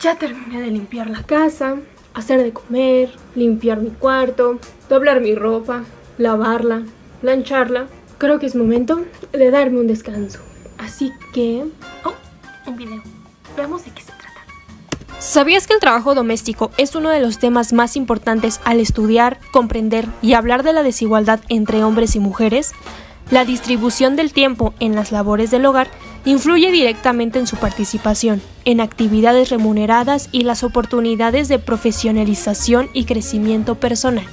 Ya terminé de limpiar la casa, hacer de comer, limpiar mi cuarto, doblar mi ropa, lavarla, plancharla. Creo que es momento de darme un descanso. Así que... ¡Oh! Un video. Veamos de qué se trata. ¿Sabías que el trabajo doméstico es uno de los temas más importantes al estudiar, comprender y hablar de la desigualdad entre hombres y mujeres? La distribución del tiempo en las labores del hogar influye directamente en su participación, en actividades remuneradas y las oportunidades de profesionalización y crecimiento personal.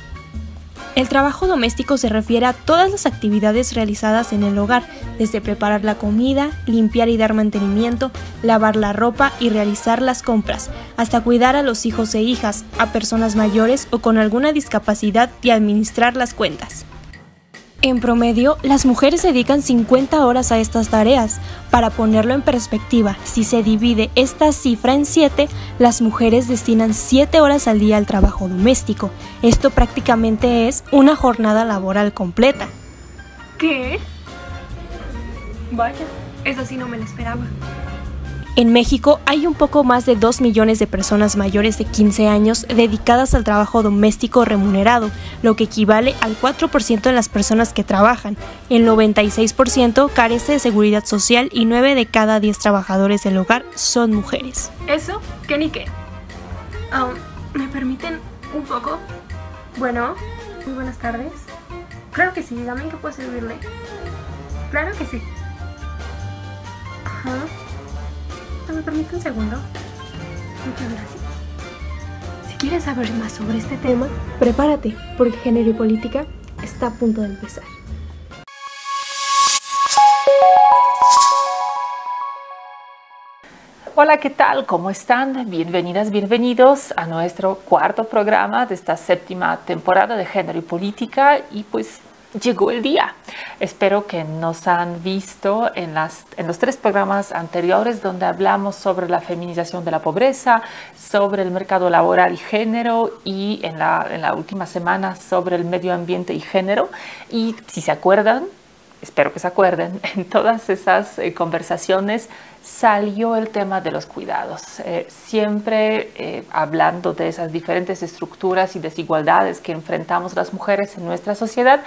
El trabajo doméstico se refiere a todas las actividades realizadas en el hogar, desde preparar la comida, limpiar y dar mantenimiento, lavar la ropa y realizar las compras, hasta cuidar a los hijos e hijas, a personas mayores o con alguna discapacidad y administrar las cuentas. En promedio, las mujeres dedican 50 horas a estas tareas. Para ponerlo en perspectiva, si se divide esta cifra en 7, las mujeres destinan 7 horas al día al trabajo doméstico. Esto prácticamente es una jornada laboral completa. ¿Qué? Vaya, eso sí no me lo esperaba. En México hay un poco más de 2 millones de personas mayores de 15 años dedicadas al trabajo doméstico remunerado, lo que equivale al 4% de las personas que trabajan. El 96% carece de seguridad social y 9 de cada 10 trabajadores del hogar son mujeres. ¿Eso? ¿Qué ni qué? ¿Me permiten un poco? Bueno, muy buenas tardes. Claro que sí, dígame en qué puedo servirle. Claro que sí. Ajá. ¿Me permite un segundo? Muchas gracias. Si quieres saber más sobre este tema, prepárate, porque Género y Política está a punto de empezar. Hola, ¿qué tal? ¿Cómo están? Bienvenidas, bienvenidos a nuestro cuarto programa de esta séptima temporada de Género y Política. Y pues llegó el día. Espero que nos han visto en los 3 programas anteriores donde hablamos sobre la feminización de la pobreza, sobre el mercado laboral y género, y en la última semana sobre el medio ambiente y género. Y si se acuerdan, espero que se acuerden, en todas esas conversaciones salió el tema de los cuidados, siempre hablando de esas diferentes estructuras y desigualdades que enfrentamos las mujeres en nuestra sociedad.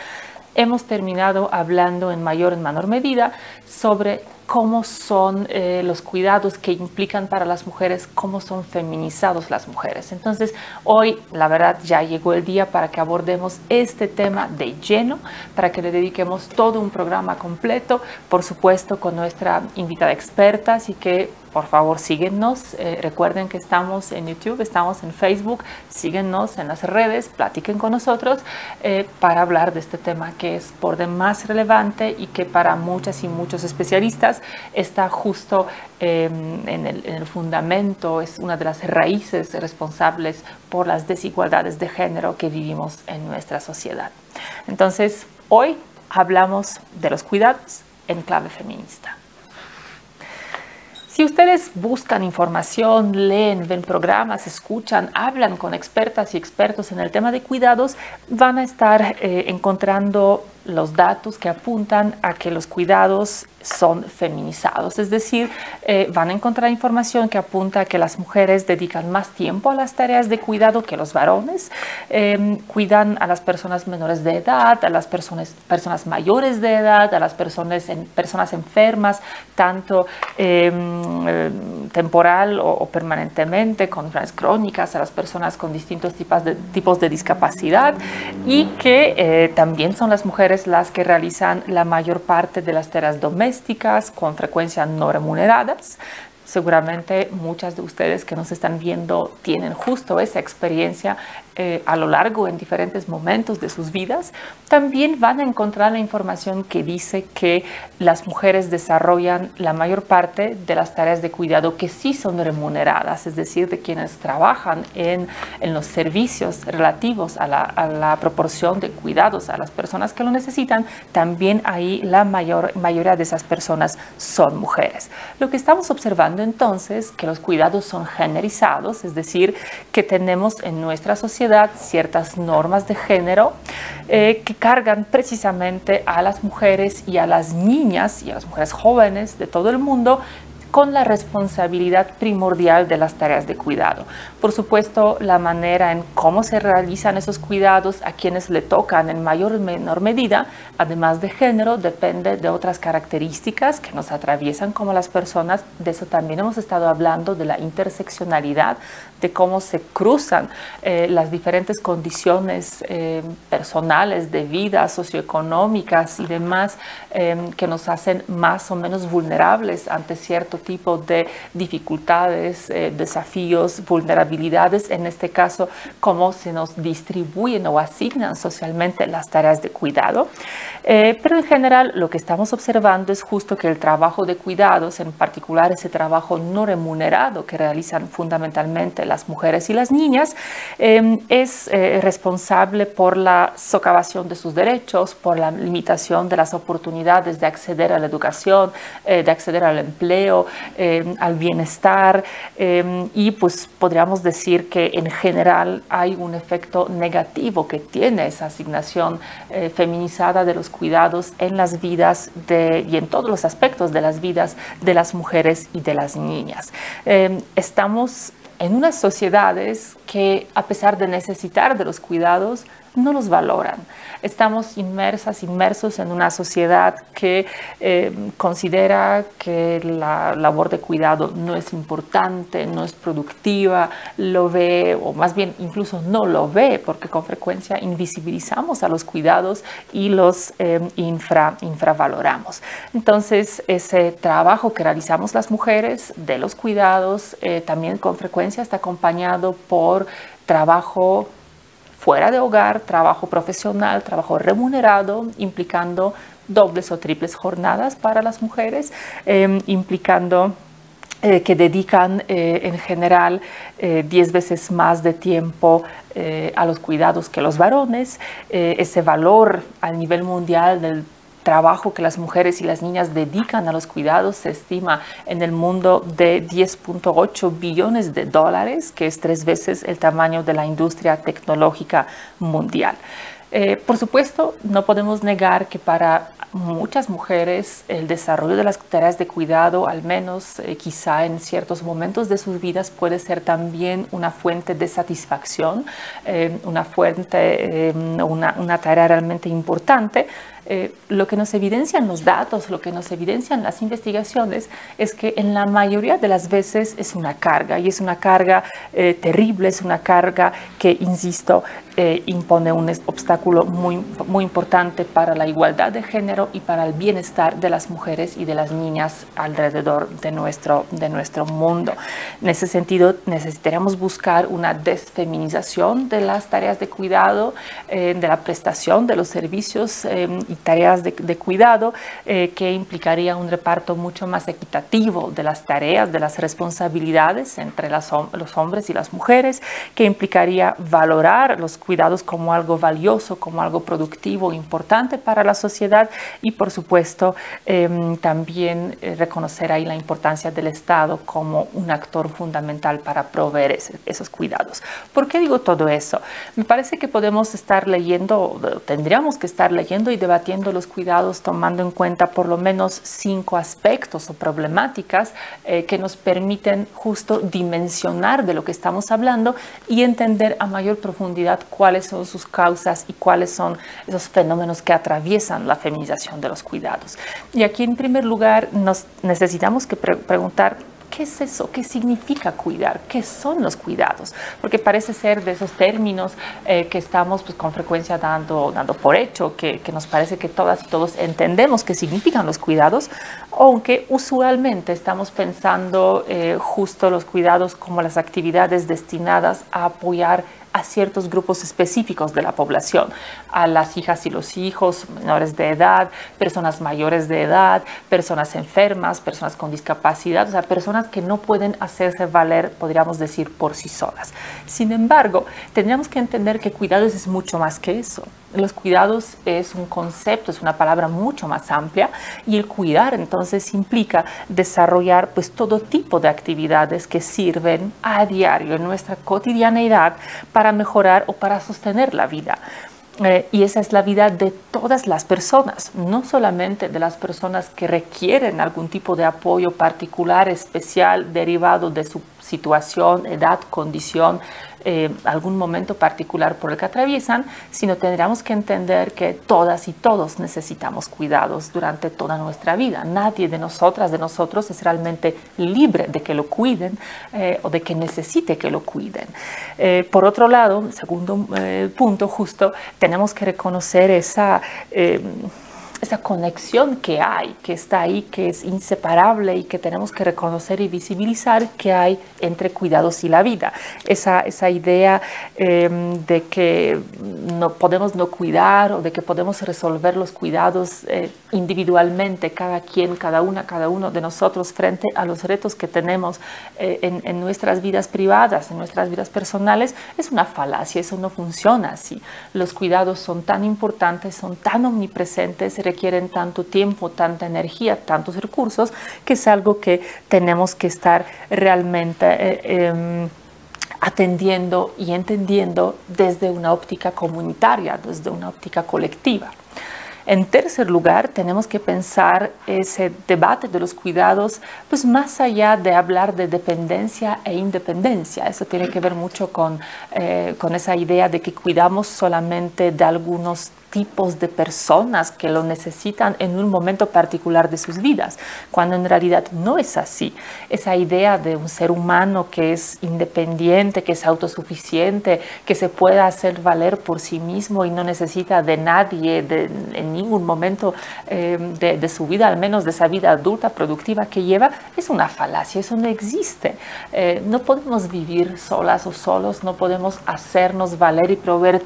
Hemos terminado hablando en mayor o en menor medida sobre cómo son los cuidados que implican para las mujeres, cómo son feminizados las mujeres. Entonces, hoy, la verdad, ya llegó el día para que abordemos este tema de lleno, para que le dediquemos todo un programa completo, por supuesto, con nuestra invitada experta. Así que, por favor, síguenos. Recuerden que estamos en YouTube, estamos en Facebook. Síguenos en las redes, platiquen con nosotros para hablar de este tema que es por demás relevante y que para muchas y muchos especialistas está justo en el fundamento, es una de las raíces responsables por las desigualdades de género que vivimos en nuestra sociedad. Entonces, hoy hablamos de los cuidados en clave feminista. Si ustedes buscan información, leen, ven programas, escuchan, hablan con expertas y expertos en el tema de cuidados, van a estar encontrando los datos que apuntan a que los cuidados son feminizados. Es decir, van a encontrar información que apunta a que las mujeres dedican más tiempo a las tareas de cuidado que los varones, cuidan a las personas menores de edad, a las personas mayores de edad, a las personas enfermas, tanto temporal o permanentemente, con enfermedades crónicas, a las personas con distintos tipos de discapacidad, y que también son las mujeres las que realizan la mayor parte de las tareas domésticas, con frecuencia no remuneradas. Seguramente muchas de ustedes que nos están viendo tienen justo esa experiencia a lo largo en diferentes momentos de sus vidas. También van a encontrar la información que dice que las mujeres desarrollan la mayor parte de las tareas de cuidado que sí son remuneradas, es decir, de quienes trabajan en los servicios relativos a la proporción de cuidados a las personas que lo necesitan. También ahí la mayoría de esas personas son mujeres. Lo que estamos observando entonces que los cuidados son generizados, es decir, que tenemos en nuestra sociedad ciertas normas de género que cargan precisamente a las mujeres y a las niñas y a las mujeres jóvenes de todo el mundo con la responsabilidad primordial de las tareas de cuidado. Por supuesto, la manera en cómo se realizan esos cuidados, a quienes le tocan en mayor o menor medida, además de género, depende de otras características que nos atraviesan como las personas. De eso también hemos estado hablando, de la interseccionalidad, de cómo se cruzan las diferentes condiciones personales, de vida, socioeconómicas y demás, que nos hacen más o menos vulnerables ante cierto tipo de dificultades, desafíos, vulnerabilidades. En este caso, cómo se nos distribuyen o asignan socialmente las tareas de cuidado. Pero en general, lo que estamos observando es justo que el trabajo de cuidados, en particular ese trabajo no remunerado que realizan fundamentalmente las mujeres y las niñas, es responsable por la socavación de sus derechos, por la limitación de las oportunidades de acceder a la educación, de acceder al empleo, al bienestar, y pues podríamos decir que en general hay un efecto negativo que tiene esa asignación feminizada de los cuidados en las vidas y en todos los aspectos de las vidas de las mujeres y de las niñas. Estamos en unas sociedades que, a pesar de necesitar de los cuidados, no los valoran. Estamos inmersos en una sociedad que considera que la labor de cuidado no es importante, no es productiva, lo ve, o más bien incluso no lo ve, porque con frecuencia invisibilizamos a los cuidados y los infravaloramos. Entonces, ese trabajo que realizamos las mujeres de los cuidados también con frecuencia está acompañado por trabajo fuera de hogar, trabajo profesional, trabajo remunerado, implicando dobles o triples jornadas para las mujeres, implicando que dedican en general 10 veces más de tiempo a los cuidados que los varones. Ese valor a nivel mundial del trabajo que las mujeres y las niñas dedican a los cuidados se estima en el mundo de 10.8 billones de dólares, que es 3 veces el tamaño de la industria tecnológica mundial. Por supuesto, no podemos negar que para muchas mujeres el desarrollo de las tareas de cuidado, al menos quizá en ciertos momentos de sus vidas, puede ser también una fuente de satisfacción, una tarea realmente importante. Lo que nos evidencian los datos, lo que nos evidencian las investigaciones, es que en la mayoría de las veces es una carga, y es una carga terrible, es una carga que, insisto, impone un obstáculo muy importante para la igualdad de género y para el bienestar de las mujeres y de las niñas alrededor de nuestro mundo. En ese sentido, necesitaremos buscar una desfeminización de las tareas de cuidado, de la prestación de los servicios y tareas de cuidado, que implicaría un reparto mucho más equitativo de las tareas, de las responsabilidades entre los hombres y las mujeres, que implicaría valorar los cuidados como algo valioso, como algo productivo, importante para la sociedad, y por supuesto también reconocer ahí la importancia del Estado como un actor fundamental para proveer esos cuidados. ¿Por qué digo todo eso? Me parece que podemos estar leyendo, tendríamos que estar leyendo y debatiendo los cuidados tomando en cuenta por lo menos 5 aspectos o problemáticas que nos permiten justo dimensionar de lo que estamos hablando y entender a mayor profundidad cuáles son sus causas y cuáles son esos fenómenos que atraviesan la feminización de los cuidados. Y aquí, en primer lugar, nos necesitamos que preguntar: ¿qué es eso? ¿Qué significa cuidar? ¿Qué son los cuidados? Porque parece ser de esos términos que estamos pues, con frecuencia dando por hecho, que nos parece que todas y todos entendemos qué significan los cuidados, aunque usualmente estamos pensando justo los cuidados como las actividades destinadas a apoyar a ciertos grupos específicos de la población, a las hijas y los hijos menores de edad, personas mayores de edad, personas enfermas, personas con discapacidad, o sea, personas que no pueden hacerse valer, podríamos decir, por sí solas. Sin embargo, tendríamos que entender que cuidados es mucho más que eso. Los cuidados es un concepto, es una palabra mucho más amplia, y el cuidar entonces implica desarrollar pues todo tipo de actividades que sirven a diario en nuestra cotidianeidad para mejorar o para sostener la vida. Y esa es la vida de todas las personas, no solamente de las personas que requieren algún tipo de apoyo particular, especial, derivado de su situación, edad, condición, algún momento particular por el que atraviesan, sino tendríamos que entender que todas y todos necesitamos cuidados durante toda nuestra vida. Nadie de nosotras, de nosotros es realmente libre de que lo cuiden o de que necesite que lo cuiden. Por otro lado, segundo punto justo, tenemos que reconocer esa conexión que hay, que está ahí, que es inseparable y que tenemos que reconocer y visibilizar que hay entre cuidados y la vida. Esa idea de que no podemos no cuidar o de que podemos resolver los cuidados individualmente, cada quien, cada una, cada uno de nosotros frente a los retos que tenemos en nuestras vidas privadas, en nuestras vidas personales, es una falacia, eso no funciona así. Los cuidados son tan importantes, son tan omnipresentes, requieren tanto tiempo, tanta energía, tantos recursos, que es algo que tenemos que estar realmente atendiendo y entendiendo desde una óptica comunitaria, desde una óptica colectiva. En tercer lugar, tenemos que pensar ese debate de los cuidados, pues más allá de hablar de dependencia e independencia. Eso tiene que ver mucho con esa idea de que cuidamos solamente de algunos tipos de personas que lo necesitan en un momento particular de sus vidas, cuando en realidad no es así. Esa idea de un ser humano que es independiente, que es autosuficiente, que se pueda hacer valer por sí mismo y no necesita de nadie en ningún momento de su vida, al menos de esa vida adulta productiva que lleva, es una falacia, eso no existe. No podemos vivir solas o solos, no podemos hacernos valer y proveer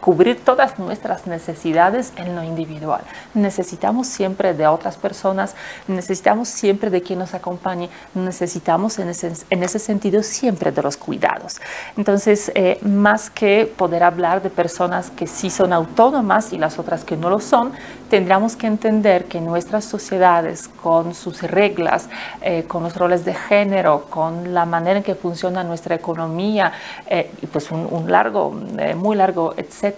cubrir todas nuestras necesidades en lo individual. Necesitamos siempre de otras personas, necesitamos siempre de quien nos acompañe, necesitamos en ese sentido siempre de los cuidados. Entonces, más que poder hablar de personas que sí son autónomas y las otras que no lo son, tendríamos que entender que nuestras sociedades, con sus reglas, con los roles de género, con la manera en que funciona nuestra economía, y pues muy largo, etcétera,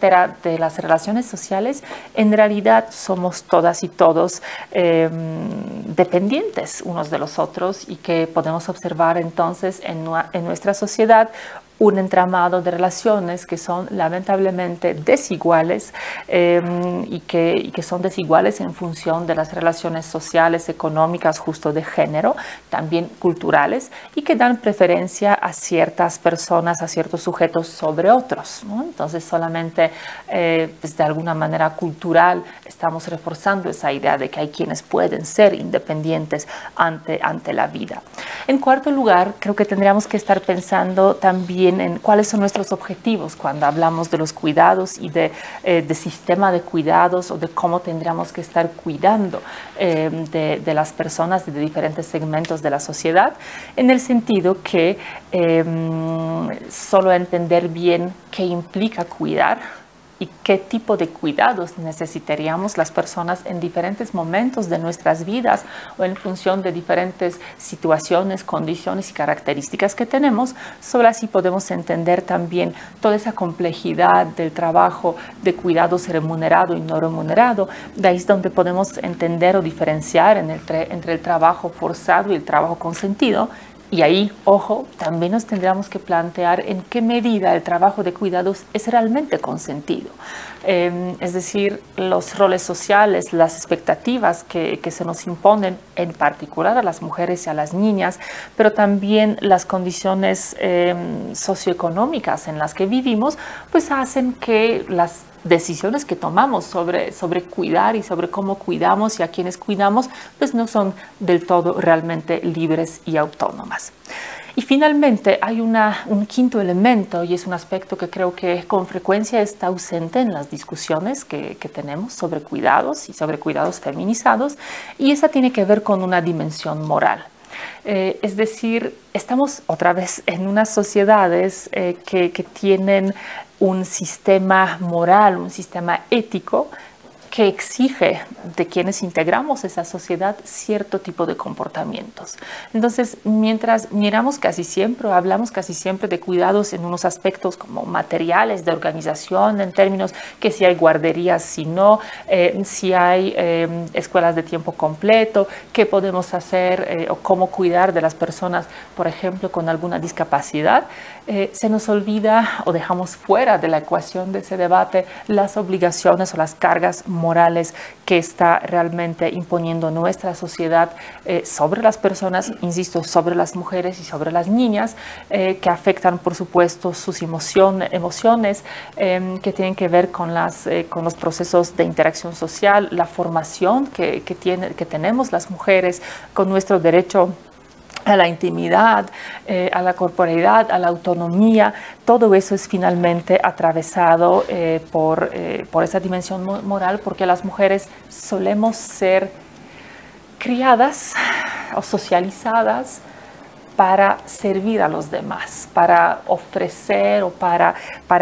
de las relaciones sociales, en realidad somos todas y todos dependientes unos de los otros, y que podemos observar entonces en nuestra sociedad un entramado de relaciones que son lamentablemente desiguales y que son desiguales en función de las relaciones sociales, económicas, justo de género, también culturales, y que dan preferencia a ciertas personas, a ciertos sujetos sobre otros, ¿no? Entonces solamente pues de alguna manera cultural estamos reforzando esa idea de que hay quienes pueden ser independientes ante la vida. En cuarto lugar, creo que tendríamos que estar pensando también en cuáles son nuestros objetivos cuando hablamos de los cuidados y de sistema de cuidados, o de cómo tendríamos que estar cuidando de las personas de diferentes segmentos de la sociedad, en el sentido que solo entender bien qué implica cuidar y qué tipo de cuidados necesitaríamos las personas en diferentes momentos de nuestras vidas o en función de diferentes situaciones, condiciones y características que tenemos. Solo así podemos entender también toda esa complejidad del trabajo de cuidados remunerado y no remunerado. De ahí es donde podemos entender o diferenciar entre el trabajo forzado y el trabajo consentido. Y ahí, ojo, también nos tendríamos que plantear en qué medida el trabajo de cuidados es realmente consentido. Es decir, los roles sociales, las expectativas que se nos imponen, en particular a las mujeres y a las niñas, pero también las condiciones socioeconómicas en las que vivimos, pues hacen que las decisiones que tomamos sobre cuidar y sobre cómo cuidamos y a quienes cuidamos, pues no son del todo realmente libres y autónomas. Y finalmente hay un quinto elemento, y es un aspecto que creo que con frecuencia está ausente en las discusiones que tenemos sobre cuidados y sobre cuidados feminizados, y esa tiene que ver con una dimensión moral. Es decir, estamos otra vez en unas sociedades que tienen un sistema moral, un sistema ético que exige de quienes integramos esa sociedad cierto tipo de comportamientos. Entonces, mientras miramos casi siempre, o hablamos casi siempre de cuidados en unos aspectos como materiales, de organización, en términos que si hay guarderías, si no, si hay escuelas de tiempo completo, qué podemos hacer o cómo cuidar de las personas, por ejemplo, con alguna discapacidad, se nos olvida o dejamos fuera de la ecuación de ese debate las obligaciones o las cargas morales que está realmente imponiendo nuestra sociedad sobre las personas, insisto, sobre las mujeres y sobre las niñas, que afectan, por supuesto, sus emociones, que tienen que ver con los procesos de interacción social, la formación que tenemos las mujeres, con nuestro derecho a la intimidad, a la corporeidad, a la autonomía. Todo eso es finalmente atravesado por esa dimensión moral, porque las mujeres solemos ser criadas o socializadas para servir a los demás, para ofrecer o para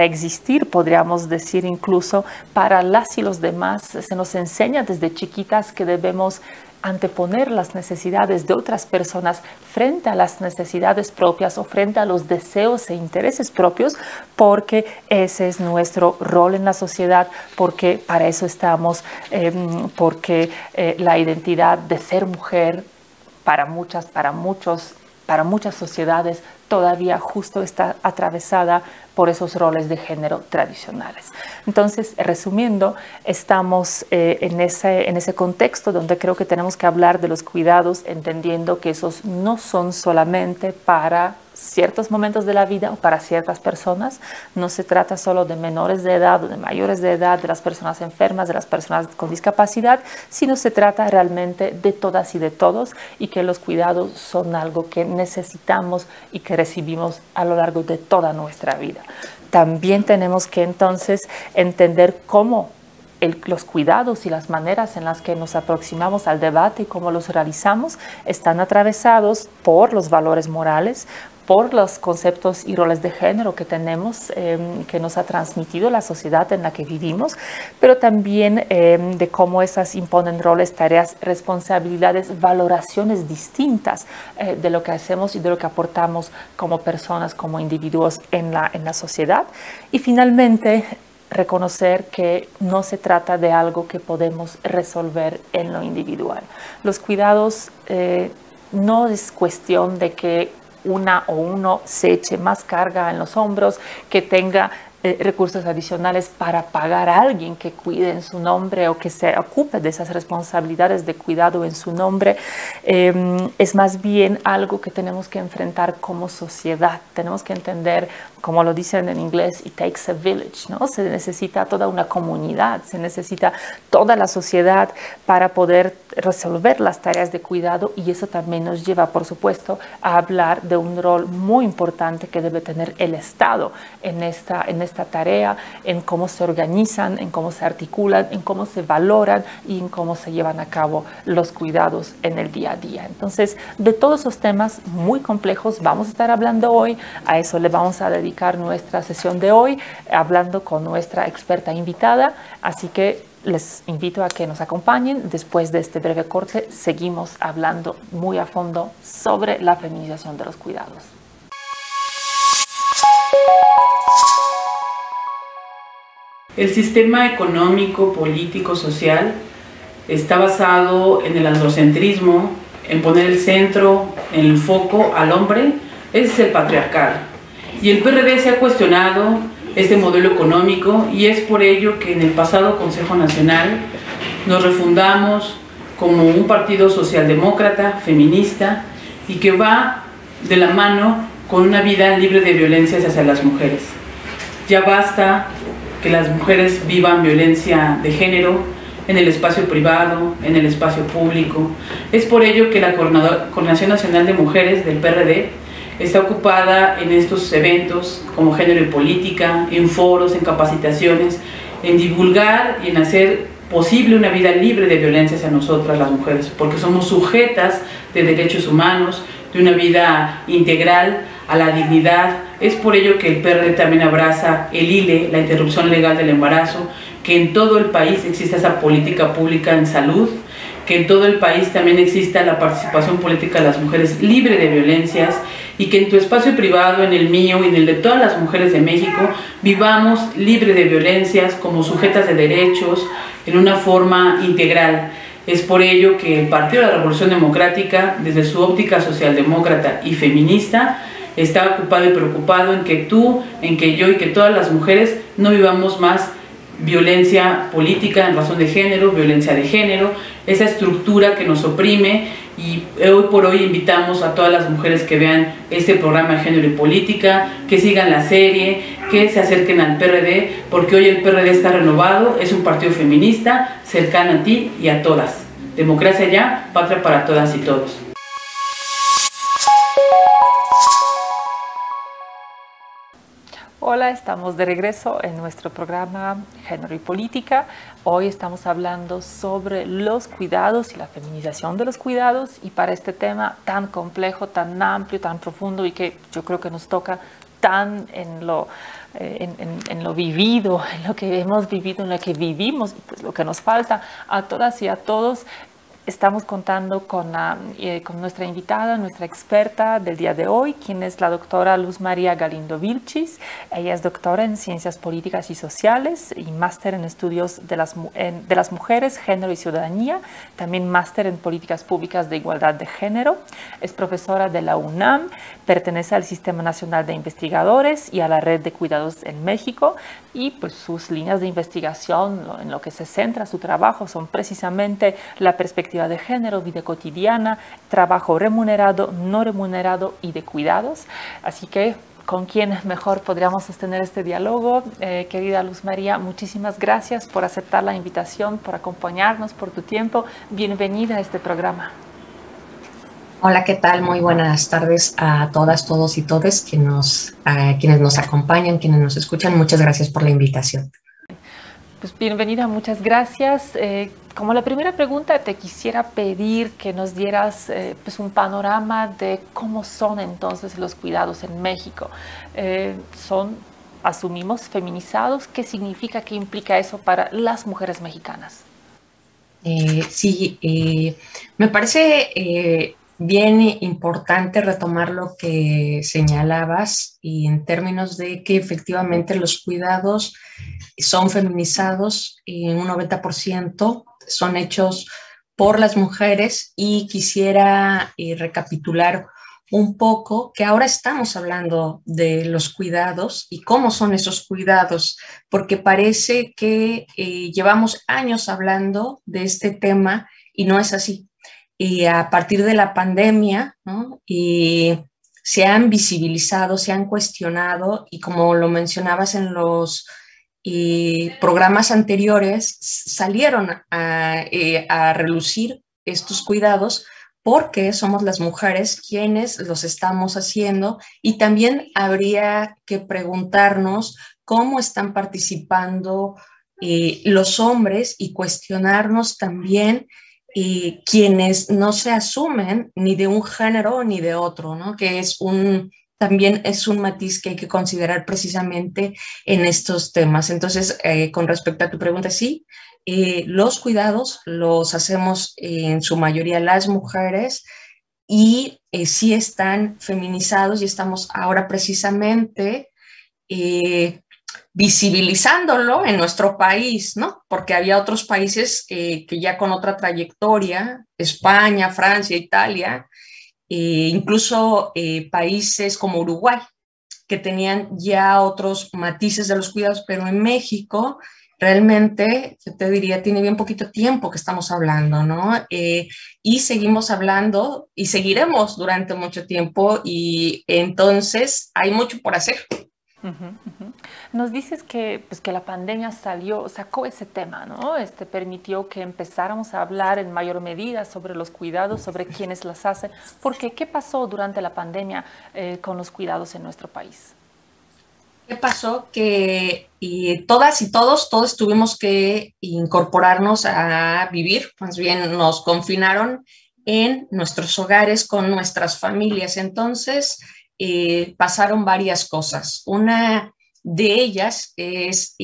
existir, podríamos decir incluso, para las y los demás. Se nos enseña desde chiquitas que debemos anteponer las necesidades de otras personas frente a las necesidades propias o frente a los deseos e intereses propios, porque ese es nuestro rol en la sociedad, porque para eso estamos, porque la identidad de ser mujer para muchas sociedades todavía justo está atravesada por esos roles de género tradicionales. Entonces, resumiendo, estamos en ese contexto donde creo que tenemos que hablar de los cuidados, entendiendo que esos no son solamente para ciertos momentos de la vida o para ciertas personas. No se trata solo de menores de edad o de mayores de edad, de las personas enfermas, de las personas con discapacidad, sino se trata realmente de todas y de todos, y que los cuidados son algo que necesitamos y que recibimos a lo largo de toda nuestra vida. También tenemos que entonces entender cómo los cuidados y las maneras en las que nos aproximamos al debate y cómo los realizamos están atravesados por los valores morales, por los conceptos y roles de género que tenemos, que nos ha transmitido la sociedad en la que vivimos, pero también de cómo esas imponen roles, tareas, responsabilidades, valoraciones distintas de lo que hacemos y de lo que aportamos como personas, como individuos en la sociedad. Y finalmente, reconocer que no se trata de algo que podemos resolver en lo individual. Los cuidados no es cuestión de que una o uno se eche más carga en los hombros, que tenga recursos adicionales para pagar a alguien que cuide en su nombre o que se ocupe de esas responsabilidades de cuidado en su nombre. Es más bien algo que tenemos que enfrentar como sociedad. Tenemos que entender, como lo dicen en inglés, it takes a village, ¿no? Se necesita toda una comunidad, se necesita toda la sociedad para poder resolver las tareas de cuidado, y eso también nos lleva, por supuesto, a hablar de un rol muy importante que debe tener el Estado en esta tarea, en cómo se organizan, en cómo se articulan, en cómo se valoran y en cómo se llevan a cabo los cuidados en el día a día. Entonces, de todos esos temas muy complejos vamos a estar hablando hoy. A eso le vamos a dedicar nuestra sesión de hoy, hablando con nuestra experta invitada. Así que les invito a que nos acompañen. Después de este breve corte, seguimos hablando muy a fondo sobre la feminización de los cuidados. El sistema económico, político, social está basado en el androcentrismo, en poner el centro, en el foco al hombre. Ese es el patriarcado. Y el PRD se ha cuestionado este modelo económico, y es por ello que en el pasado Consejo Nacional nos refundamos como un partido socialdemócrata, feminista, y que va de la mano con una vida libre de violencias hacia las mujeres. Ya basta que las mujeres vivan violencia de género en el espacio privado, en el espacio público. Es por ello que la Coordinación Nacional de Mujeres del PRD está ocupada en estos eventos como Género y Política, en foros, en capacitaciones, en divulgar y en hacer posible una vida libre de violencia hacia nosotras las mujeres, porque somos sujetas de derechos humanos, de una vida integral a la dignidad. Es por ello que el PRD también abraza el ILE, la interrupción legal del embarazo, que en todo el país exista esa política pública en salud, que en todo el país también exista la participación política de las mujeres libre de violencias y que en tu espacio privado, en el mío y en el de todas las mujeres de México, vivamos libre de violencias como sujetas de derechos en una forma integral. Es por ello que el Partido de la Revolución Democrática, desde su óptica socialdemócrata y feminista, está ocupado y preocupado en que tú, en que yo y que todas las mujeres no vivamos más violencia política en razón de género, violencia de género, esa estructura que nos oprime. Y hoy por hoy invitamos a todas las mujeres que vean este programa de Género y Política, que sigan la serie, que se acerquen al PRD, porque hoy el PRD está renovado, es un partido feminista, cercano a ti y a todas. Democracia ya, patria para todas y todos. Hola, estamos de regreso en nuestro programa Género y Política. Hoy estamos hablando sobre los cuidados y la feminización de los cuidados, y para este tema tan complejo, tan amplio, tan profundo y que yo creo que nos toca tan en lo vivido, en lo que hemos vivido, en lo que vivimos y pues lo que nos falta a todas y a todos. Estamos contando con nuestra invitada, nuestra experta del día de hoy, quien es la doctora Luz María Galindo Vilchis. Ella es doctora en Ciencias Políticas y Sociales y máster en Estudios de las Mujeres, Género y Ciudadanía, también máster en Políticas Públicas de Igualdad de Género. Es profesora de la UNAM, pertenece al Sistema Nacional de Investigadores y a la Red de Cuidados en México, y pues sus líneas de investigación, en lo que se centra su trabajo, son precisamente la perspectiva de género, vida cotidiana, trabajo remunerado, no remunerado y de cuidados. Así que, ¿con quién mejor podríamos sostener este diálogo? Querida Luz María, muchísimas gracias por aceptar la invitación, por acompañarnos, por tu tiempo. Bienvenida a este programa. Hola, ¿qué tal? Muy buenas tardes a todas, todos y todes quienes nos acompañan, quienes nos escuchan. Muchas gracias por la invitación. Pues bienvenida, muchas gracias. Como la primera pregunta, te quisiera pedir que nos dieras pues un panorama de cómo son entonces los cuidados en México. ¿Son, asumimos, feminizados? ¿Qué significa, qué implica eso para las mujeres mexicanas? Sí, me parece bien importante retomar lo que señalabas y en términos de que efectivamente los cuidados son feminizados y un 90% son hechos por las mujeres, y quisiera recapitular un poco que ahora estamos hablando de los cuidados y cómo son esos cuidados, porque parece que llevamos años hablando de este tema y no es así. Y a partir de la pandemia, ¿no? Y se han visibilizado, se han cuestionado, y como lo mencionabas en los programas anteriores, salieron a relucir estos cuidados porque somos las mujeres quienes los estamos haciendo, y también habría que preguntarnos cómo están participando los hombres y cuestionarnos también quienes no se asumen ni de un género ni de otro, ¿no? Que también es un matiz que hay que considerar precisamente en estos temas. Entonces, con respecto a tu pregunta, sí, los cuidados los hacemos en su mayoría las mujeres, y sí están feminizados, y estamos ahora precisamente visibilizándolo en nuestro país, ¿no? Porque había otros países que ya con otra trayectoria, España, Francia, Italia, incluso países como Uruguay, que tenían ya otros matices de los cuidados, pero en México realmente, yo te diría, tiene bien poquito tiempo que estamos hablando, ¿no? Y seguimos hablando y seguiremos durante mucho tiempo, y entonces hay mucho por hacer. Nos dices que la pandemia sacó ese tema, ¿no? Permitió que empezáramos a hablar en mayor medida sobre los cuidados, sobre quiénes las hacen. Porque, ¿qué pasó durante la pandemia con los cuidados en nuestro país? ¿Qué pasó? Que todas y todos tuvimos que incorporarnos a vivir, más bien nos confinaron en nuestros hogares con nuestras familias. Entonces, pasaron varias cosas. Una de ellas es,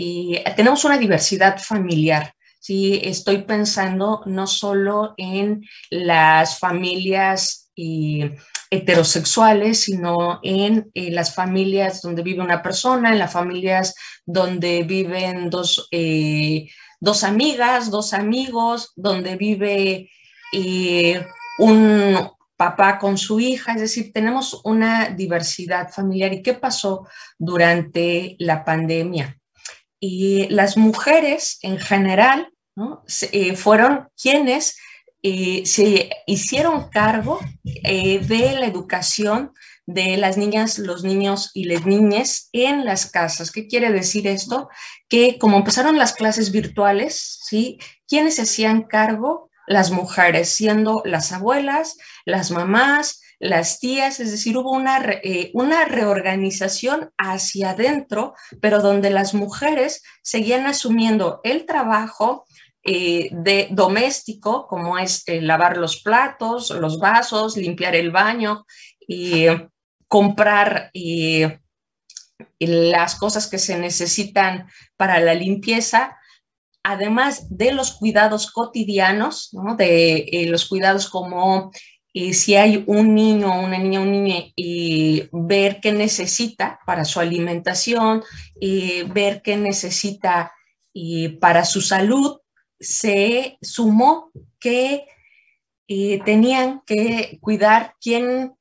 tenemos una diversidad familiar. Sí, estoy pensando no solo en las familias heterosexuales, sino en las familias donde vive una persona, en las familias donde viven dos amigas, dos amigos, donde vive un papá con su hija, es decir, tenemos una diversidad familiar. ¿Y qué pasó durante la pandemia? Y las mujeres en general, ¿no? Fueron quienes se hicieron cargo de la educación de las niñas, los niños y las niñas en las casas. ¿Qué quiere decir esto? Que como empezaron las clases virtuales, ¿sí? ¿Quiénes se hacían cargo? Las mujeres, siendo las abuelas, las mamás, las tías, es decir, hubo una reorganización hacia adentro, pero donde las mujeres seguían asumiendo el trabajo de doméstico, como es lavar los platos, los vasos, limpiar el baño, comprar las cosas que se necesitan para la limpieza, además de los cuidados cotidianos, ¿no? De los cuidados como si hay un niño, una niña, un niño, ver qué necesita para su alimentación, ver qué necesita para su salud, se sumó que tenían que cuidar quién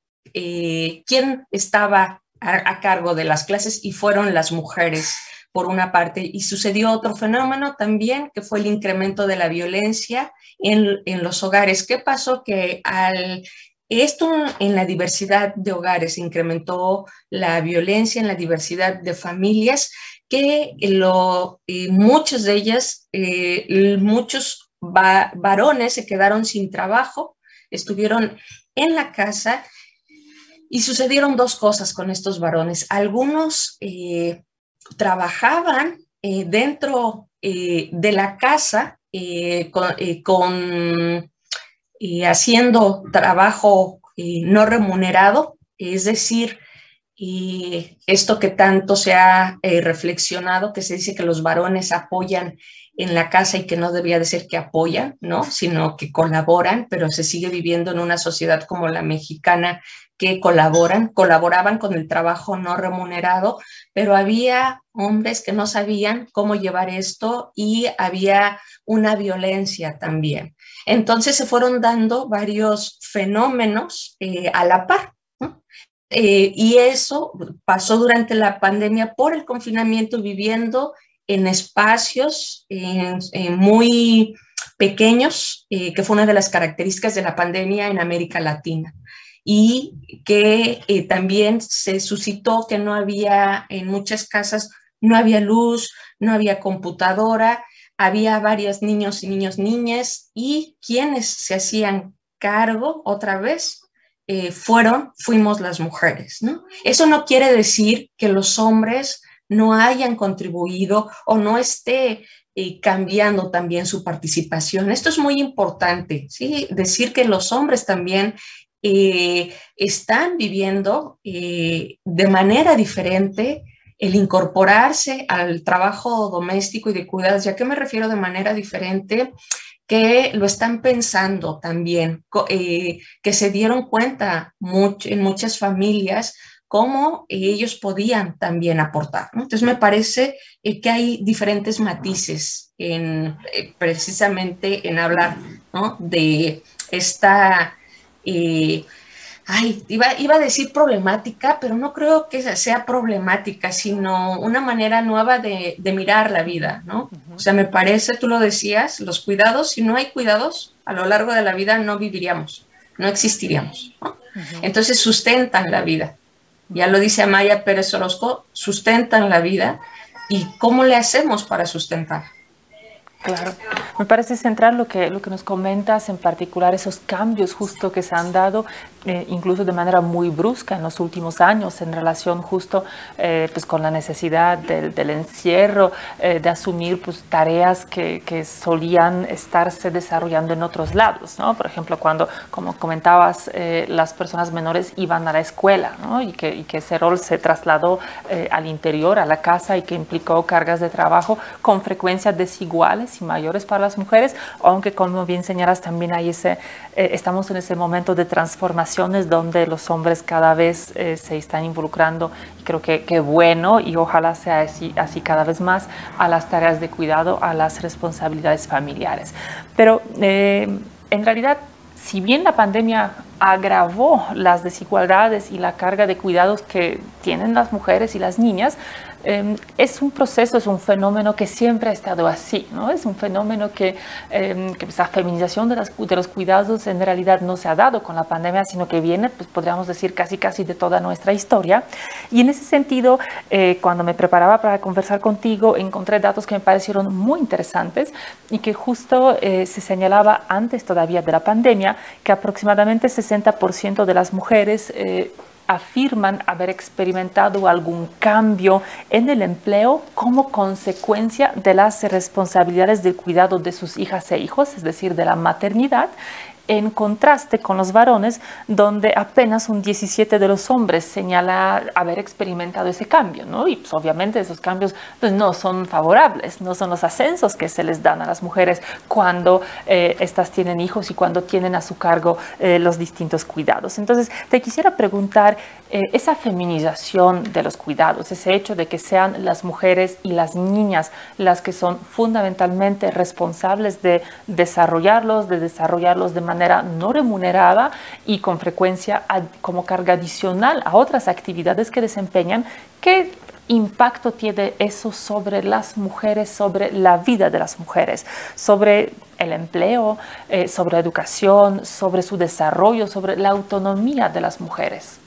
estaba a cargo de las clases, y fueron las mujeres por una parte, y sucedió otro fenómeno también, que fue el incremento de la violencia en los hogares. ¿Qué pasó? Que esto en la diversidad de hogares incrementó la violencia en la diversidad de familias, que muchas de ellas, muchos varones se quedaron sin trabajo, estuvieron en la casa, y sucedieron dos cosas con estos varones. Algunos trabajaban dentro de la casa haciendo trabajo no remunerado, es decir, esto que tanto se ha reflexionado, que se dice que los varones apoyan en la casa y que no debía de ser que apoyan, ¿no? Sino que colaboran, pero se sigue viviendo en una sociedad como la mexicana, que colaboraban con el trabajo no remunerado, pero había hombres que no sabían cómo llevar esto, y había una violencia también. Entonces se fueron dando varios fenómenos a la par, ¿no? Y eso pasó durante la pandemia por el confinamiento, viviendo en espacios muy pequeños, que fue una de las características de la pandemia en América Latina. Y que también se suscitó que no había, en muchas casas, no había luz, no había computadora, había varios niños y niñas, y quienes se hacían cargo otra vez fuimos las mujeres, ¿no? Eso no quiere decir que los hombres no hayan contribuido o no esté cambiando también su participación. Esto es muy importante, ¿sí? Decir que los hombres también están viviendo de manera diferente el incorporarse al trabajo doméstico y de cuidados. ¿Ya qué me refiero de manera diferente? Que lo están pensando también, que se dieron cuenta en muchas familias cómo ellos podían también aportar, ¿no? Entonces me parece que hay diferentes matices precisamente en hablar, ¿no? De esta... iba a decir problemática, pero no creo que sea problemática, sino una manera nueva de mirar la vida, ¿no? O sea, me parece, tú lo decías, los cuidados, si no hay cuidados, a lo largo de la vida no viviríamos, no existiríamos, ¿no? Entonces sustentan la vida. Ya lo dice Amaya Pérez Orozco, sustentan la vida. ¿Y cómo le hacemos para sustentar? Claro, me parece central lo que nos comentas, en particular esos cambios justo que se han dado, incluso de manera muy brusca en los últimos años, en relación justo pues con la necesidad del encierro, de asumir pues, tareas que solían estarse desarrollando en otros lados, ¿no? Por ejemplo, cuando, como comentabas, las personas menores iban a la escuela, ¿no? y que ese rol se trasladó al interior, a la casa, y que implicó cargas de trabajo con frecuencias desiguales y mayores para las mujeres, aunque como bien señalas también hay estamos en ese momento de transformaciones donde los hombres cada vez se están involucrando, y creo que bueno, y ojalá sea así cada vez más, a las tareas de cuidado, a las responsabilidades familiares. Pero en realidad, si bien la pandemia agravó las desigualdades y la carga de cuidados que tienen las mujeres y las niñas, es un proceso, es un fenómeno que siempre ha estado así, ¿no? Es un fenómeno que esa feminización de los cuidados en realidad no se ha dado con la pandemia, sino que viene, pues podríamos decir, casi de toda nuestra historia. Y en ese sentido, cuando me preparaba para conversar contigo, encontré datos que me parecieron muy interesantes y que justo se señalaba antes todavía de la pandemia que aproximadamente 60% de las mujeres afirman haber experimentado algún cambio en el empleo como consecuencia de las responsabilidades del cuidado de sus hijas e hijos, es decir, de la maternidad, en contraste con los varones, donde apenas un 17% de los hombres señala haber experimentado ese cambio, ¿no? Y pues, obviamente esos cambios pues, no son favorables, no son los ascensos que se les dan a las mujeres cuando estas tienen hijos y cuando tienen a su cargo los distintos cuidados. Entonces, te quisiera preguntar, esa feminización de los cuidados, ese hecho de que sean las mujeres y las niñas las que son fundamentalmente responsables de desarrollarlos de manera no remunerada y con frecuencia como carga adicional a otras actividades que desempeñan, ¿qué impacto tiene eso sobre las mujeres, sobre la vida de las mujeres, sobre el empleo, sobre la educación, sobre su desarrollo, sobre la autonomía de las mujeres?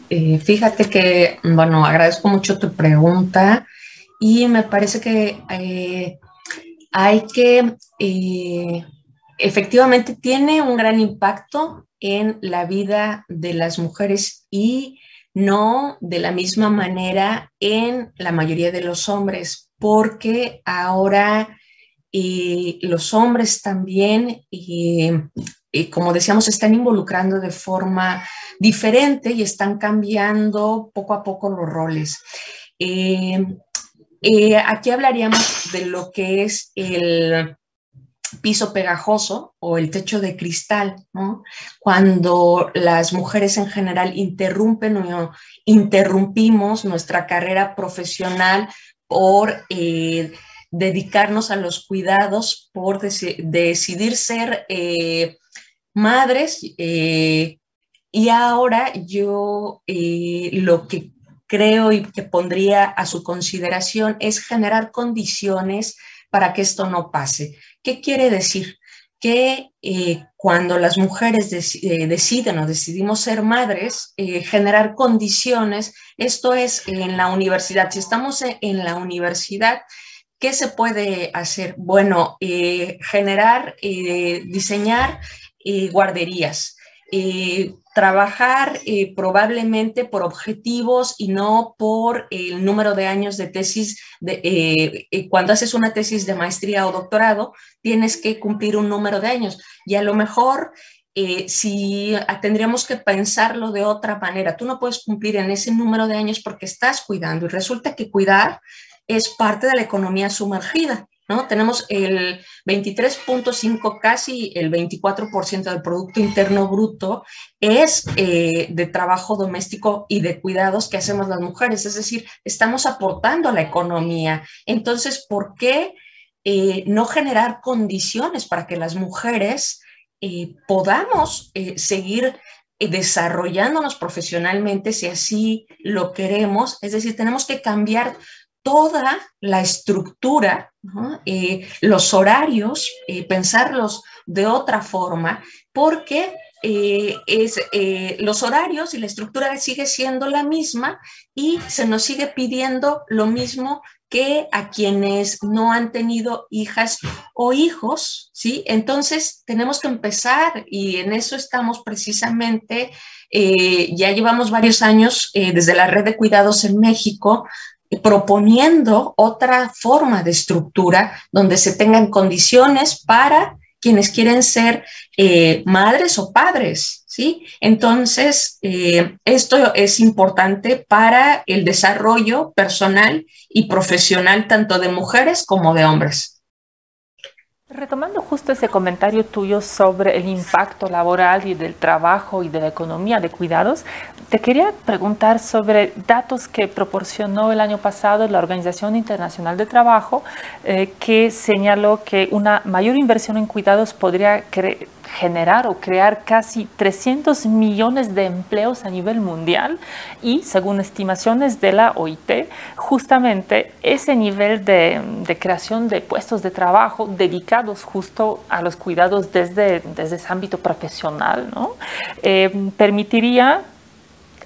Fíjate que, bueno, agradezco mucho tu pregunta y me parece que hay que, efectivamente, tiene un gran impacto en la vida de las mujeres y no de la misma manera en la mayoría de los hombres, porque ahora los hombres también, como decíamos, se están involucrando de forma diferente y están cambiando poco a poco los roles. Aquí hablaríamos de lo que es el piso pegajoso o el techo de cristal, ¿no? Cuando las mujeres en general interrumpen o interrumpimos nuestra carrera profesional por dedicarnos a los cuidados, por decidir ser madres, y ahora yo lo que creo y que pondría a su consideración es generar condiciones para que esto no pase. ¿Qué quiere decir? Que cuando las mujeres deciden o decidimos ser madres, generar condiciones, esto es en la universidad. Si estamos en la universidad, ¿qué se puede hacer? Bueno, generar, diseñar guarderías, trabajar probablemente por objetivos y no por el número de años de tesis. Cuando haces una tesis de maestría o doctorado, tienes que cumplir un número de años y a lo mejor si tendríamos que pensarlo de otra manera. Tú no puedes cumplir en ese número de años porque estás cuidando y resulta que cuidar es parte de la economía sumergida, ¿no? Tenemos el 23.5, casi el 24% del Producto Interno Bruto es de trabajo doméstico y de cuidados que hacemos las mujeres, es decir, estamos aportando a la economía. Entonces, ¿por qué no generar condiciones para que las mujeres podamos seguir desarrollándonos profesionalmente si así lo queremos? Es decir, tenemos que cambiar toda la estructura, ¿no? Los horarios, pensarlos de otra forma, porque los horarios y la estructura sigue siendo la misma y se nos sigue pidiendo lo mismo que a quienes no han tenido hijas o hijos, ¿sí? Entonces tenemos que empezar y en eso estamos precisamente, ya llevamos varios años desde la red de cuidados en México, proponiendo otra forma de estructura donde se tengan condiciones para quienes quieren ser madres o padres, ¿sí? Entonces, esto es importante para el desarrollo personal y profesional tanto de mujeres como de hombres. Retomando justo ese comentario tuyo sobre el impacto laboral y del trabajo y de la economía de cuidados, te quería preguntar sobre datos que proporcionó el año pasado la Organización Internacional de Trabajo, que señaló que una mayor inversión en cuidados podría generar o crear casi 300 millones de empleos a nivel mundial y, según estimaciones de la OIT, justamente ese nivel de creación de puestos de trabajo dedicados justo a los cuidados desde ese ámbito profesional, ¿no? Permitiría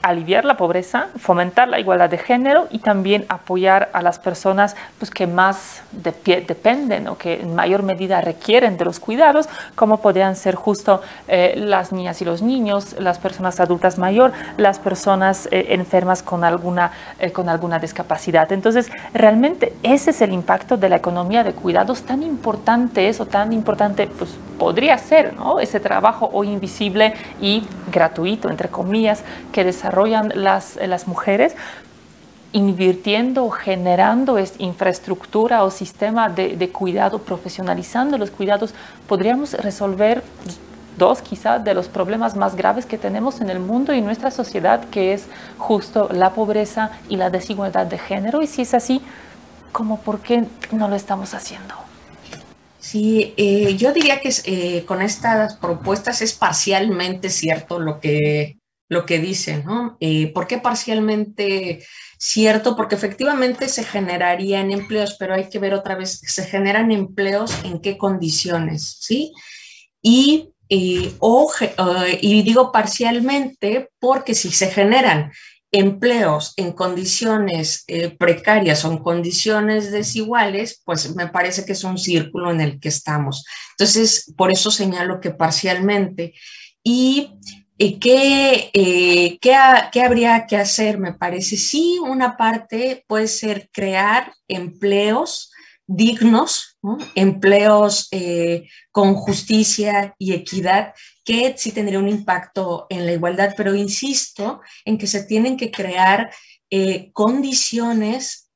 aliviar la pobreza, fomentar la igualdad de género y también apoyar a las personas pues, que más dependen o que en mayor medida requieren de los cuidados, como podrían ser justo las niñas y los niños, las personas adultas mayores, las personas enfermas con alguna discapacidad. Entonces, realmente ese es el impacto de la economía de cuidados, tan importante es o tan importante pues, podría ser, ¿no? Ese trabajo hoy invisible y gratuito, entre comillas, que desarrollan las mujeres, invirtiendo, generando infraestructura o sistema de cuidado, profesionalizando los cuidados, podríamos resolver dos quizás de los problemas más graves que tenemos en el mundo y en nuestra sociedad, que es justo la pobreza y la desigualdad de género. Y si es así, ¿cómo por qué no lo estamos haciendo? Sí, yo diría que con estas propuestas es parcialmente cierto lo que dicen, ¿no? ¿Por qué parcialmente cierto? Porque efectivamente se generarían empleos, pero hay que ver otra vez, se generan empleos en qué condiciones, ¿sí? Y digo parcialmente porque si se generan empleos en condiciones precarias o en condiciones desiguales, pues me parece que es un círculo en el que estamos. Entonces, por eso señalo que parcialmente. ¿Y qué habría que hacer? Me parece, sí, una parte puede ser crear empleos dignos, ¿no? Empleos con justicia y equidad, que sí tendría un impacto en la igualdad, pero insisto en que se tienen que crear condiciones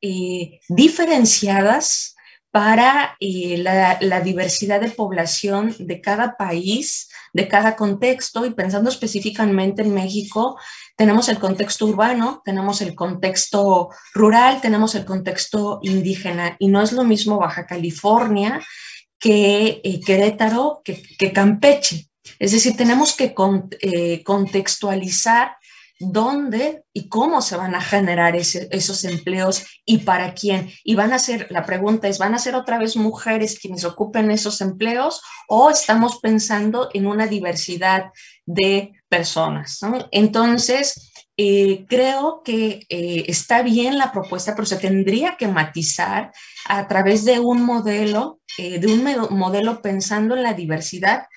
diferenciadas para la diversidad de población de cada país, de cada contexto, y pensando específicamente en México, tenemos el contexto urbano, tenemos el contexto rural, tenemos el contexto indígena, y no es lo mismo Baja California que Querétaro, que Campeche. Es decir, tenemos que contextualizar dónde y cómo se van a generar esos empleos y para quién. Y la pregunta es, ¿van a ser otra vez mujeres quienes ocupen esos empleos o estamos pensando en una diversidad de personas, ¿no? Entonces, creo que está bien la propuesta, pero se tendría que matizar a través de un modelo pensando en la diversidad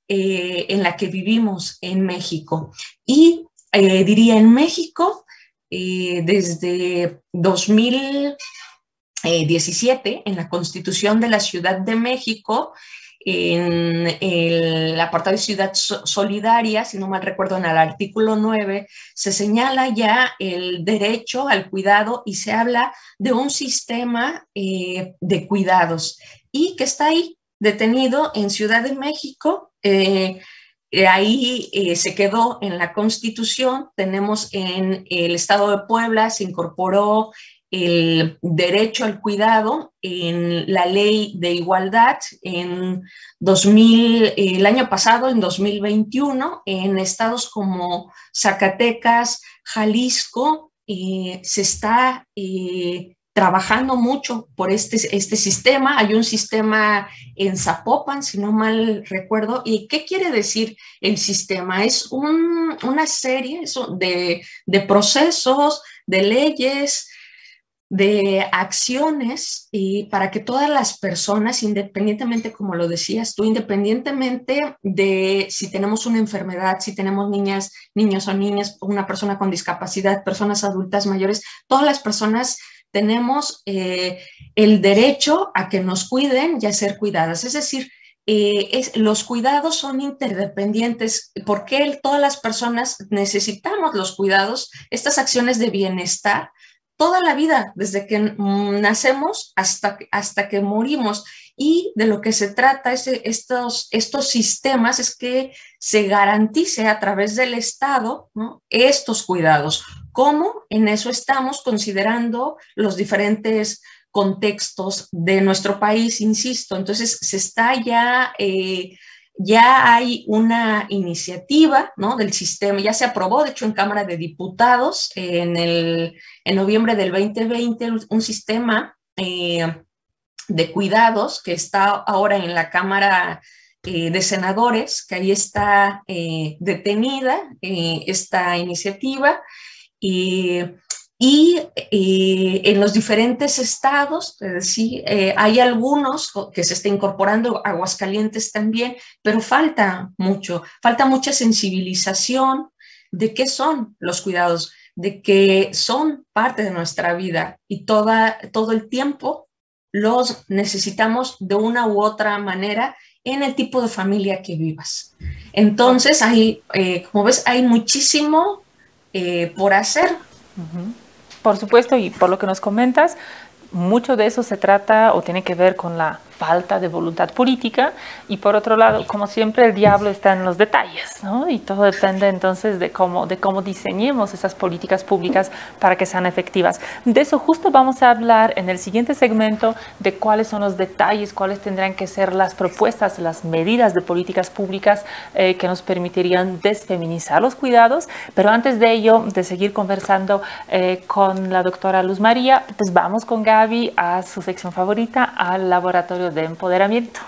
en la que vivimos en México. Y diría en México, desde 2017, en la Constitución de la Ciudad de México, en el apartado de Ciudad Solidaria, si no mal recuerdo, en el artículo 9, se señala ya el derecho al cuidado y se habla de un sistema de cuidados y que está ahí detenido en Ciudad de México. Ahí se quedó en la Constitución. Tenemos en el Estado de Puebla, se incorporó el derecho al cuidado en la Ley de Igualdad el año pasado, en 2021, en estados como Zacatecas, Jalisco, se está trabajando mucho por este sistema. Hay un sistema en Zapopan, si no mal recuerdo. ¿Y qué quiere decir el sistema? Es una serie de procesos, de leyes, de acciones y para que todas las personas, independientemente, como lo decías tú, independientemente de si tenemos una enfermedad, si tenemos niñas, niños o niñas, una persona con discapacidad, personas adultas mayores, todas las personas tenemos el derecho a que nos cuiden y a ser cuidadas. Es decir, los cuidados son interdependientes. ¿Por qué todas las personas necesitamos los cuidados, estas acciones de bienestar? Toda la vida, desde que nacemos hasta que morimos. Y de lo que se trata estos sistemas es que se garantice a través del Estado, ¿no?, estos cuidados. ¿Cómo? En eso estamos considerando los diferentes contextos de nuestro país, insisto. Entonces, se está ya hay una iniciativa, ¿no?, del sistema, ya se aprobó, de hecho, en Cámara de Diputados en noviembre del 2020, un sistema de cuidados que está ahora en la Cámara de Senadores, que ahí está detenida esta iniciativa, y en los diferentes estados, es decir, hay algunos que se está incorporando, Aguascalientes también, pero falta mucha sensibilización de qué son los cuidados, de que son parte de nuestra vida y todo el tiempo los necesitamos de una u otra manera en el tipo de familia que vivas. Entonces, como ves, hay muchísimo por hacer. Por supuesto, y por lo que nos comentas, mucho de eso se trata o tiene que ver con la falta de voluntad política, y por otro lado, como siempre, el diablo está en los detalles, ¿no? Y todo depende entonces de cómo diseñemos esas políticas públicas para que sean efectivas. De eso justo vamos a hablar en el siguiente segmento, de cuáles son los detalles, cuáles tendrán que ser las propuestas, las medidas de políticas públicas que nos permitirían desfeminizar los cuidados. Pero antes de ello, de seguir conversando con la doctora Luz María, pues vamos con Gaby a su sección favorita, al laboratorio de empoderamiento.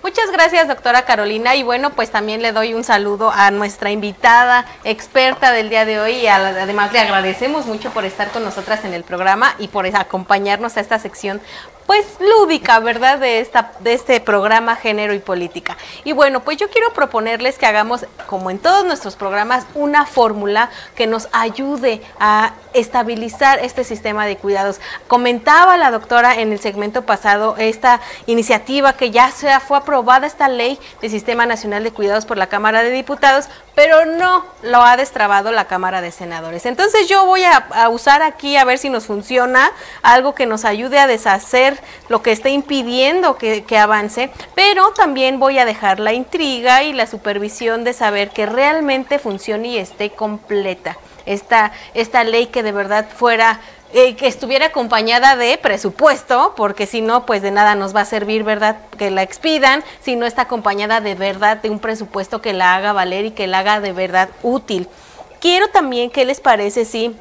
Muchas gracias, doctora Carolina, y bueno, pues también le doy un saludo a nuestra invitada experta del día de hoy, y además le agradecemos mucho por estar con nosotras en el programa y por acompañarnos a esta sección pues lúdica, ¿verdad?, de este programa Género y Política. Y bueno, pues yo quiero proponerles que hagamos, como en todos nuestros programas, una fórmula que nos ayude a estabilizar este sistema de cuidados. Comentaba la doctora en el segmento pasado esta iniciativa que ya fue aprobada, esta ley de Sistema Nacional de Cuidados por la Cámara de Diputados, pero no lo ha destrabado la Cámara de Senadores. Entonces yo voy a usar aquí, a ver si nos funciona, algo que nos ayude a deshacer lo que esté impidiendo que avance, pero también voy a dejar la intriga y la supervisión de saber que realmente funcione y esté completa esta ley, que de verdad fuera, que estuviera acompañada de presupuesto, porque si no, pues de nada nos va a servir, ¿verdad?, que la expidan, si no está acompañada de verdad de un presupuesto que la haga valer y que la haga de verdad útil. Quiero también, ¿qué les parece si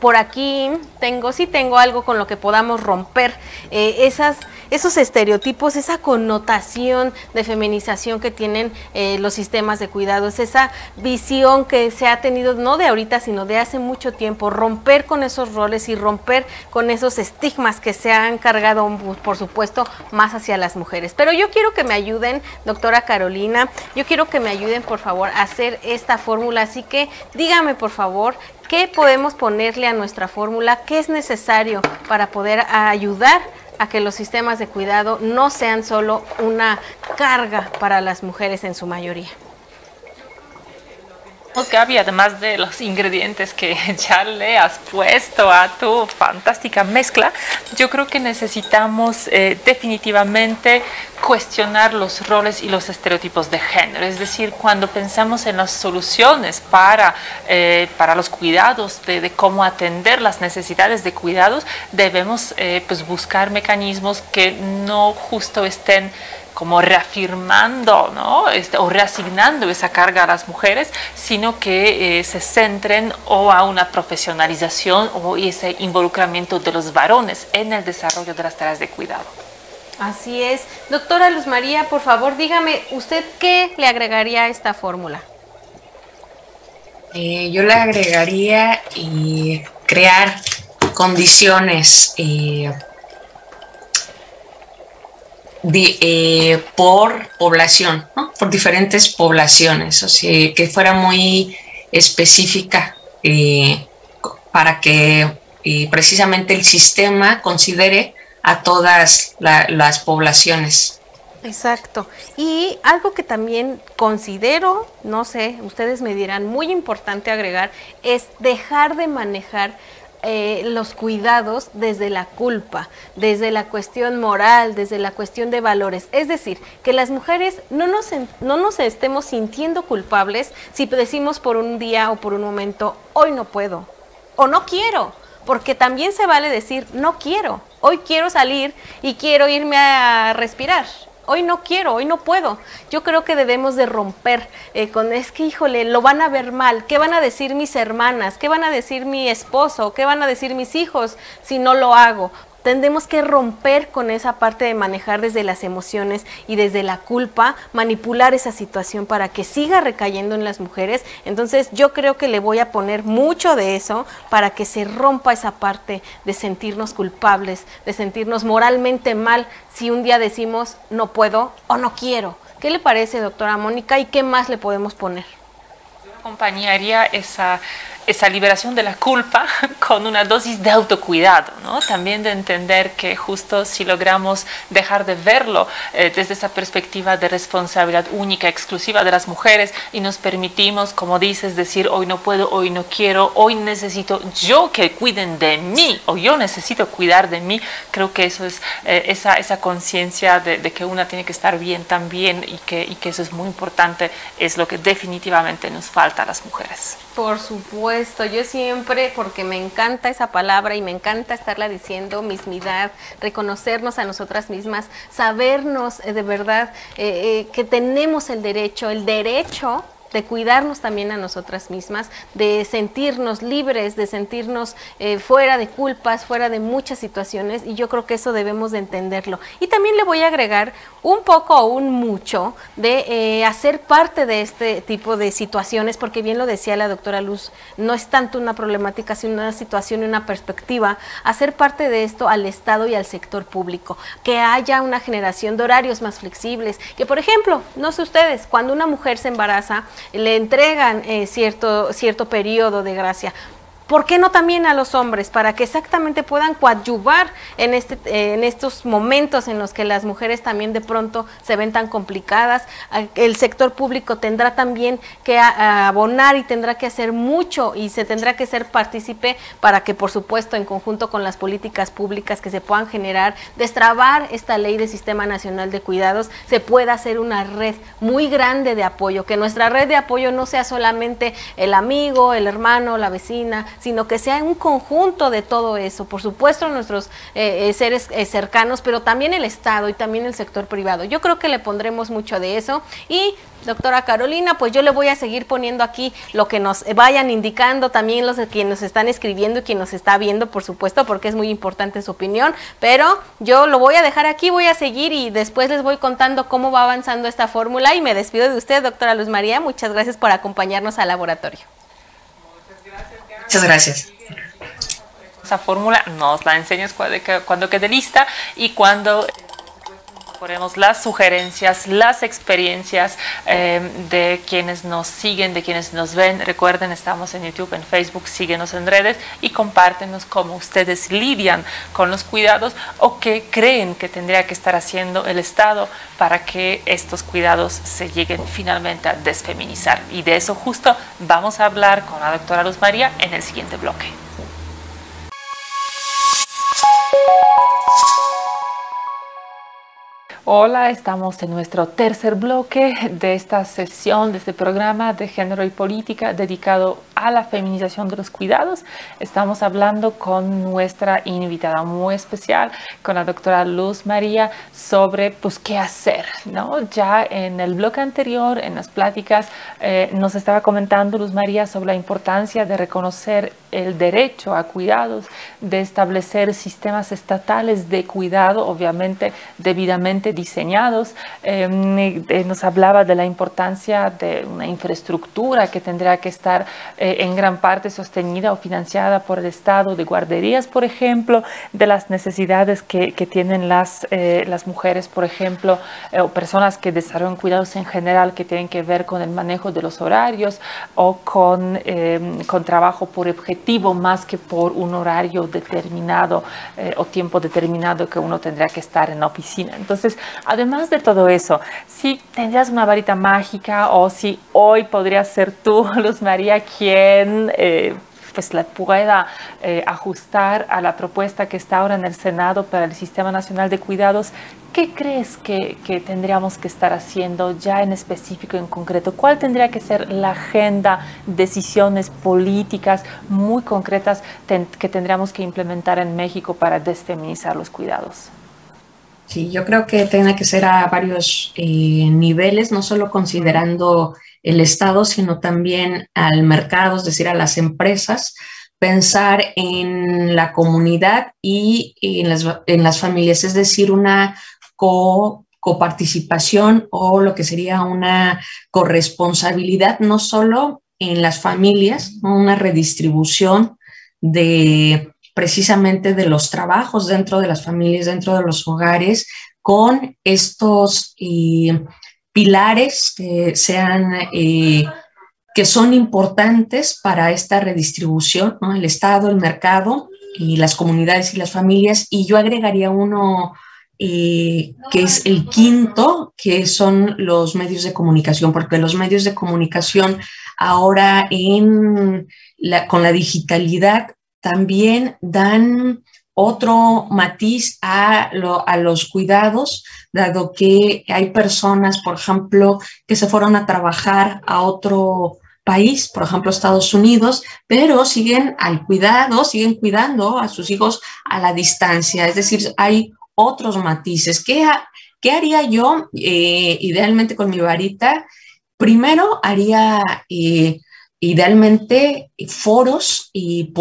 por aquí tengo algo con lo que podamos romper esos estereotipos, esa connotación de feminización que tienen los sistemas de cuidados, esa visión que se ha tenido no de ahorita, sino de hace mucho tiempo, romper con esos roles y romper con esos estigmas que se han cargado, por supuesto, más hacia las mujeres. Pero yo quiero que me ayuden, doctora Carolina, yo quiero que me ayuden, por favor, a hacer esta fórmula, así que dígame, por favor, ¿qué podemos ponerle a nuestra fórmula? ¿Qué es necesario para poder ayudar a que los sistemas de cuidado no sean solo una carga para las mujeres en su mayoría? Pues Gaby, además de los ingredientes que ya le has puesto a tu fantástica mezcla, yo creo que necesitamos definitivamente cuestionar los roles y los estereotipos de género. Es decir, cuando pensamos en las soluciones para los cuidados, de cómo atender las necesidades de cuidados, debemos pues buscar mecanismos que no justo estén como reafirmando, ¿no? O reasignando esa carga a las mujeres, sino que se centren o a una profesionalización o ese involucramiento de los varones en el desarrollo de las tareas de cuidado. Así es. Doctora Luz María, por favor, dígame, ¿usted qué le agregaría a esta fórmula? Yo le agregaría crear condiciones por población, ¿no? Por diferentes poblaciones, o sea, que fuera muy específica para que precisamente el sistema considere a todas las poblaciones. Exacto. Y algo que también considero, no sé, ustedes me dirán, muy importante agregar, es dejar de manejar los cuidados desde la culpa, desde la cuestión moral, desde la cuestión de valores. Es decir, que las mujeres no nos estemos sintiendo culpables si decimos por un día o por un momento, hoy no puedo o no quiero. Porque también se vale decir, no quiero, hoy quiero salir y quiero irme a respirar. Hoy no quiero, hoy no puedo. Yo creo que debemos de romper con, es que híjole, lo van a ver mal. ¿Qué van a decir mis hermanas? ¿Qué van a decir mi esposo? ¿Qué van a decir mis hijos si no lo hago? Tendemos que romper con esa parte de manejar desde las emociones y desde la culpa, manipular esa situación para que siga recayendo en las mujeres. Entonces yo creo que le voy a poner mucho de eso para que se rompa esa parte de sentirnos culpables, de sentirnos moralmente mal si un día decimos no puedo o no quiero. ¿Qué le parece, doctora Mónica? ¿Y qué más le podemos poner? Yo acompañaría esa liberación de la culpa con una dosis de autocuidado, ¿no? También de entender que justo si logramos dejar de verlo desde esa perspectiva de responsabilidad única, exclusiva de las mujeres y nos permitimos, como dices, decir hoy no puedo, hoy no quiero, hoy necesito yo que cuiden de mí o yo necesito cuidar de mí, creo que eso es esa conciencia de que una tiene que estar bien también y que eso es muy importante, es lo que definitivamente nos falta a las mujeres. Por supuesto, yo siempre, porque me encanta esa palabra y me encanta estarla diciendo, mismidad, reconocernos a nosotras mismas, sabernos de verdad que tenemos el derecho de cuidarnos también a nosotras mismas, de sentirnos libres, de sentirnos fuera de culpas, fuera de muchas situaciones, y yo creo que eso debemos de entenderlo. Y también le voy a agregar un poco o un mucho de hacer parte de este tipo de situaciones, porque bien lo decía la doctora Luz, no es tanto una problemática, sino una situación y una perspectiva, hacer parte de esto al Estado y al sector público, que haya una generación de horarios más flexibles, que por ejemplo, no sé ustedes, cuando una mujer se embaraza, le entregan cierto periodo de gracia. ¿Por qué no también a los hombres? Para que exactamente puedan coadyuvar en estos momentos en los que las mujeres también de pronto se ven tan complicadas. El sector público tendrá también que abonar y tendrá que hacer mucho y se tendrá que ser partícipe para que, por supuesto, en conjunto con las políticas públicas que se puedan generar, destrabar esta ley de Sistema Nacional de Cuidados, se pueda hacer una red muy grande de apoyo, que nuestra red de apoyo no sea solamente el amigo, el hermano, la vecina, sino que sea un conjunto de todo eso, por supuesto nuestros seres cercanos, pero también el Estado y también el sector privado. Yo creo que le pondremos mucho de eso. Y doctora Carolina, pues yo le voy a seguir poniendo aquí lo que nos vayan indicando, también los de quienes nos están escribiendo y quien nos está viendo, por supuesto, porque es muy importante su opinión, pero yo lo voy a dejar aquí, voy a seguir y después les voy contando cómo va avanzando esta fórmula y me despido de usted, doctora Luz María, muchas gracias por acompañarnos al laboratorio. Muchas gracias. Esa fórmula nos la enseñas cuando quede lista y cuando ponemos las sugerencias, las experiencias de quienes nos siguen, de quienes nos ven. Recuerden, estamos en YouTube, en Facebook, síguenos en redes y compártenos cómo ustedes lidian con los cuidados o qué creen que tendría que estar haciendo el Estado para que estos cuidados se lleguen finalmente a desfeminizar. Y de eso justo vamos a hablar con la doctora Luz María en el siguiente bloque. Hola, estamos en nuestro tercer bloque de esta sesión, de este programa de Género y Política dedicado a la feminización de los cuidados. Estamos hablando con nuestra invitada muy especial, con la doctora Luz María, sobre pues qué hacer, ¿no? Ya en el bloque anterior, en las pláticas, nos estaba comentando Luz María sobre la importancia de reconocer el derecho a cuidados, de establecer sistemas estatales de cuidado, obviamente debidamente diseñados. Nos hablaba de la importancia de una infraestructura que tendrá que estar en gran parte sostenida o financiada por el Estado, de guarderías, por ejemplo, de las necesidades que tienen las mujeres, por ejemplo, o personas que desarrollan cuidados en general, que tienen que ver con el manejo de los horarios o con trabajo por objetivo más que por un horario determinado o tiempo determinado que uno tendrá que estar en la oficina. Entonces, además de todo eso, si tendrías una varita mágica o si hoy podrías ser tú, Luz María, quien pues la pueda ajustar a la propuesta que está ahora en el Senado para el Sistema Nacional de Cuidados, ¿qué crees que tendríamos que estar haciendo ya en específico, en concreto? ¿Cuál tendría que ser la agenda, decisiones políticas muy concretas que tendríamos que implementar en México para desfeminizar los cuidados? Sí, yo creo que tiene que ser a varios niveles, no solo considerando el Estado, sino también al mercado, es decir, a las empresas, pensar en la comunidad y en las familias, es decir, una coparticipación o lo que sería una corresponsabilidad, no solo en las familias, una redistribución precisamente de los trabajos dentro de las familias, dentro de los hogares, con estos pilares que son importantes para esta redistribución, ¿no? El Estado, el mercado y las comunidades y las familias. Y yo agregaría uno que es el quinto, que son los medios de comunicación, porque los medios de comunicación ahora con la digitalidad también dan otro matiz a los cuidados, dado que hay personas, por ejemplo, que se fueron a trabajar a otro país, por ejemplo, Estados Unidos, pero siguen cuidando a sus hijos a la distancia. Es decir, hay otros matices. ¿Qué haría yo idealmente con mi varita? Primero haría idealmente foros y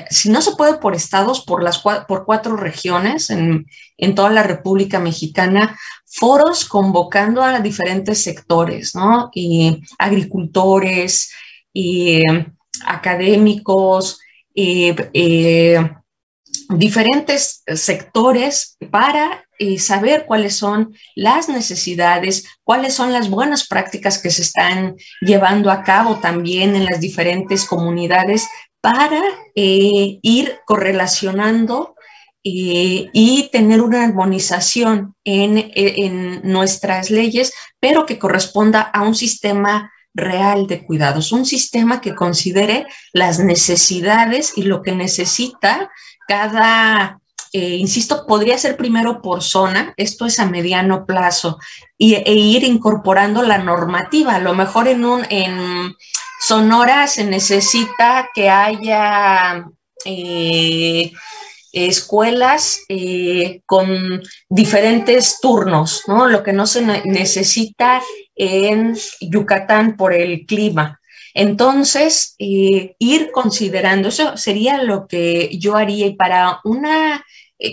si no se puede por estados, por 4 regiones en toda la República Mexicana, foros convocando a diferentes sectores, ¿no? Y agricultores, y académicos, diferentes sectores para saber cuáles son las necesidades, cuáles son las buenas prácticas que se están llevando a cabo también en las diferentes comunidades para ir correlacionando y tener una armonización en nuestras leyes, pero que corresponda a un sistema real de cuidados, un sistema que considere las necesidades y lo que necesita insisto, podría ser primero por zona, esto es a mediano plazo, e ir incorporando la normativa. A lo mejor en Sonora se necesita que haya escuelas con diferentes turnos, ¿no? Lo que no se necesita en Yucatán por el clima. Entonces, ir considerando, eso sería lo que yo haría, y para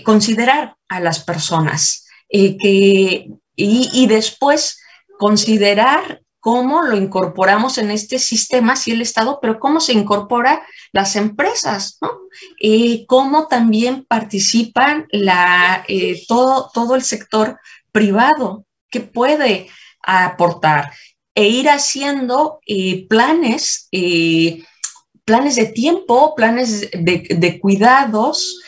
considerar a las personas y después considerar cómo lo incorporamos en este sistema, sí el Estado, pero cómo se incorpora las empresas, ¿no? Cómo también participan todo el sector privado que puede aportar, e ir haciendo planes de tiempo, planes de cuidados,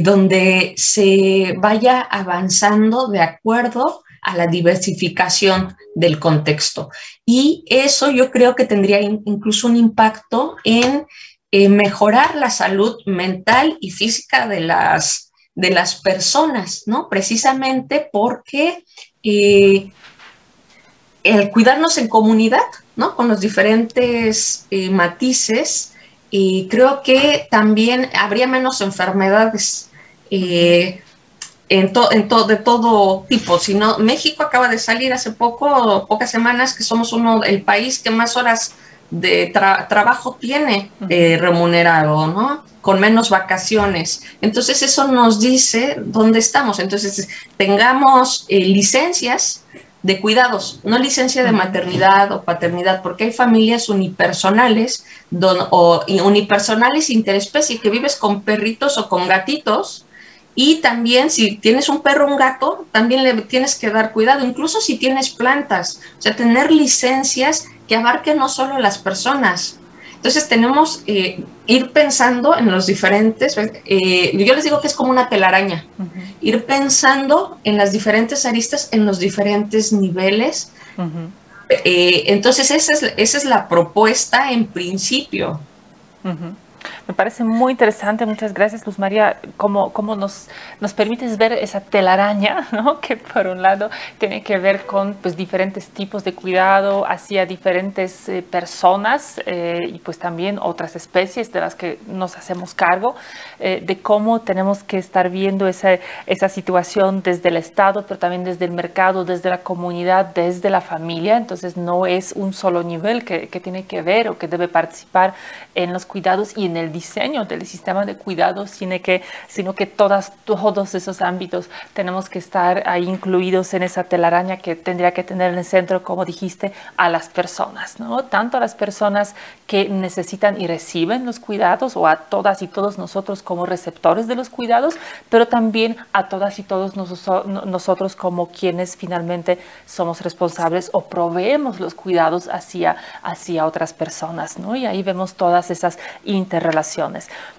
donde se vaya avanzando de acuerdo a la diversificación del contexto. Y eso yo creo que tendría incluso un impacto en mejorar la salud mental y física de las de las personas, ¿no? Precisamente porque el cuidarnos en comunidad, ¿no? Con los diferentes matices, y creo que también habría menos enfermedades de todo tipo. Si no, México acaba de salir hace pocas semanas, que somos el país que más horas de trabajo tiene remunerado, ¿no? Con menos vacaciones. Entonces eso nos dice dónde estamos. Entonces tengamos licencias de cuidados, no licencia de maternidad o paternidad, porque hay familias unipersonales o unipersonales interespecie, que vives con perritos o con gatitos, y también si tienes un perro o un gato, también le tienes que dar cuidado, incluso si tienes plantas, o sea, tener licencias que abarquen no solo las personas. Entonces tenemos ir pensando en los diferentes, yo les digo que es como una telaraña, ir pensando en las diferentes aristas, en los diferentes niveles. Entonces esa es la propuesta en principio. Me parece muy interesante, muchas gracias Luz María, cómo nos permites ver esa telaraña, ¿no? Que por un lado tiene que ver con pues, diferentes tipos de cuidado hacia diferentes personas y pues también otras especies de las que nos hacemos cargo, de cómo tenemos que estar viendo esa situación desde el Estado, pero también desde el mercado, desde la comunidad, desde la familia. Entonces no es un solo nivel que tiene que ver o que debe participar en los cuidados y en el diseño del sistema de cuidados, sino que todos esos ámbitos tenemos que estar ahí incluidos en esa telaraña que tendría que tener en el centro, como dijiste, a las personas, ¿no? Tanto a las personas que necesitan y reciben los cuidados, o a todas y todos nosotros como receptores de los cuidados, pero también a todas y todos nosotros como quienes finalmente somos responsables o proveemos los cuidados hacia otras personas, ¿no? Y ahí vemos todas esas interrelaciones.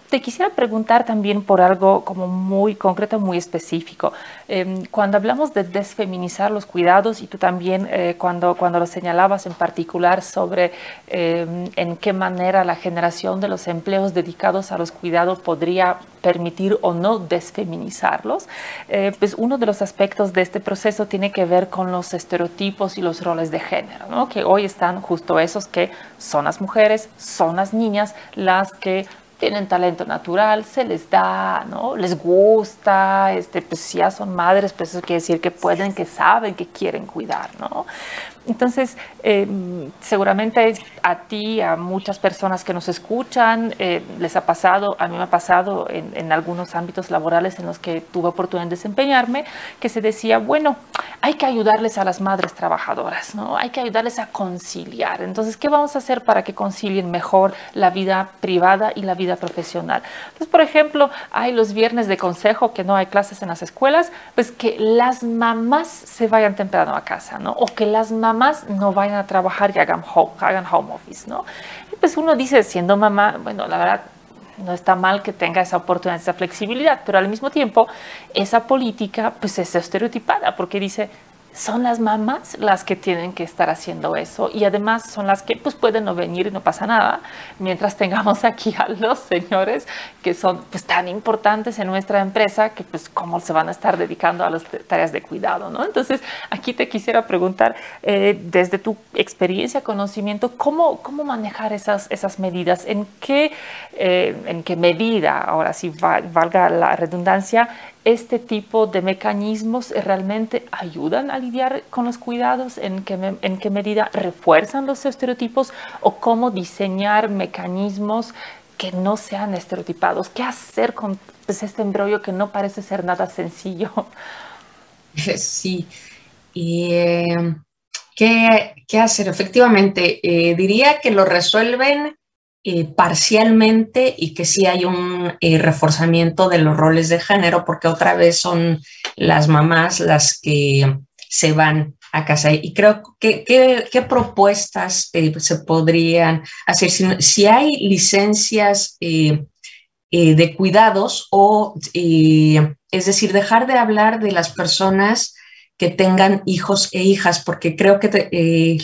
Te quisiera preguntar también por algo como muy concreto, muy específico. Cuando hablamos de desfeminizar los cuidados, y tú también cuando lo señalabas en particular sobre en qué manera la generación de los empleos dedicados a los cuidados podría permitir o no desfeminizarlos, pues uno de los aspectos de este proceso tiene que ver con los estereotipos y los roles de género, ¿no? Que hoy están justo esos que son las mujeres, son las niñas, las que tienen talento natural, se les da, ¿no? Les gusta, pues si ya son madres, pues eso quiere decir que pueden, que saben, que quieren cuidar, ¿no? Entonces, seguramente a ti, a muchas personas que nos escuchan, les ha pasado, a mí me ha pasado en algunos ámbitos laborales en los que tuve oportunidad de desempeñarme, que se decía, bueno, hay que ayudarles a las madres trabajadoras, ¿no? Hay que ayudarles a conciliar. Entonces, ¿qué vamos a hacer para que concilien mejor la vida privada y la vida profesional? Entonces, por ejemplo, hay los viernes de consejo, que no hay clases en las escuelas, pues que las mamás se vayan temprano a casa, ¿no? O que las mamás no vayan a trabajar y hagan home office, ¿no? Y pues uno dice, siendo mamá, bueno, la verdad, no está mal que tenga esa oportunidad, esa flexibilidad, pero al mismo tiempo esa política pues es estereotipada, porque dice, son las mamás las que tienen que estar haciendo eso, y además son las que pues pueden no venir y no pasa nada, mientras tengamos aquí a los señores que son pues tan importantes en nuestra empresa, que pues cómo se van a estar dedicando a las tareas de cuidado, ¿no? Entonces aquí te quisiera preguntar, desde tu experiencia, conocimiento, ¿cómo manejar esas medidas? ¿En qué medida, ahora sí valga la redundancia, este tipo de mecanismos realmente ayudan a lidiar con los cuidados? ¿En qué medida refuerzan los estereotipos? ¿O cómo diseñar mecanismos que no sean estereotipados? ¿Qué hacer con pues, este embrollo que no parece ser nada sencillo? Sí. ¿Qué hacer? Efectivamente, diría que lo resuelven parcialmente, y que sí hay un reforzamiento de los roles de género, porque otra vez son las mamás las que se van a casa. Y creo que ¿qué propuestas se podrían hacer? Si hay licencias de cuidados, o es decir, dejar de hablar de las personas que tengan hijos e hijas, porque creo que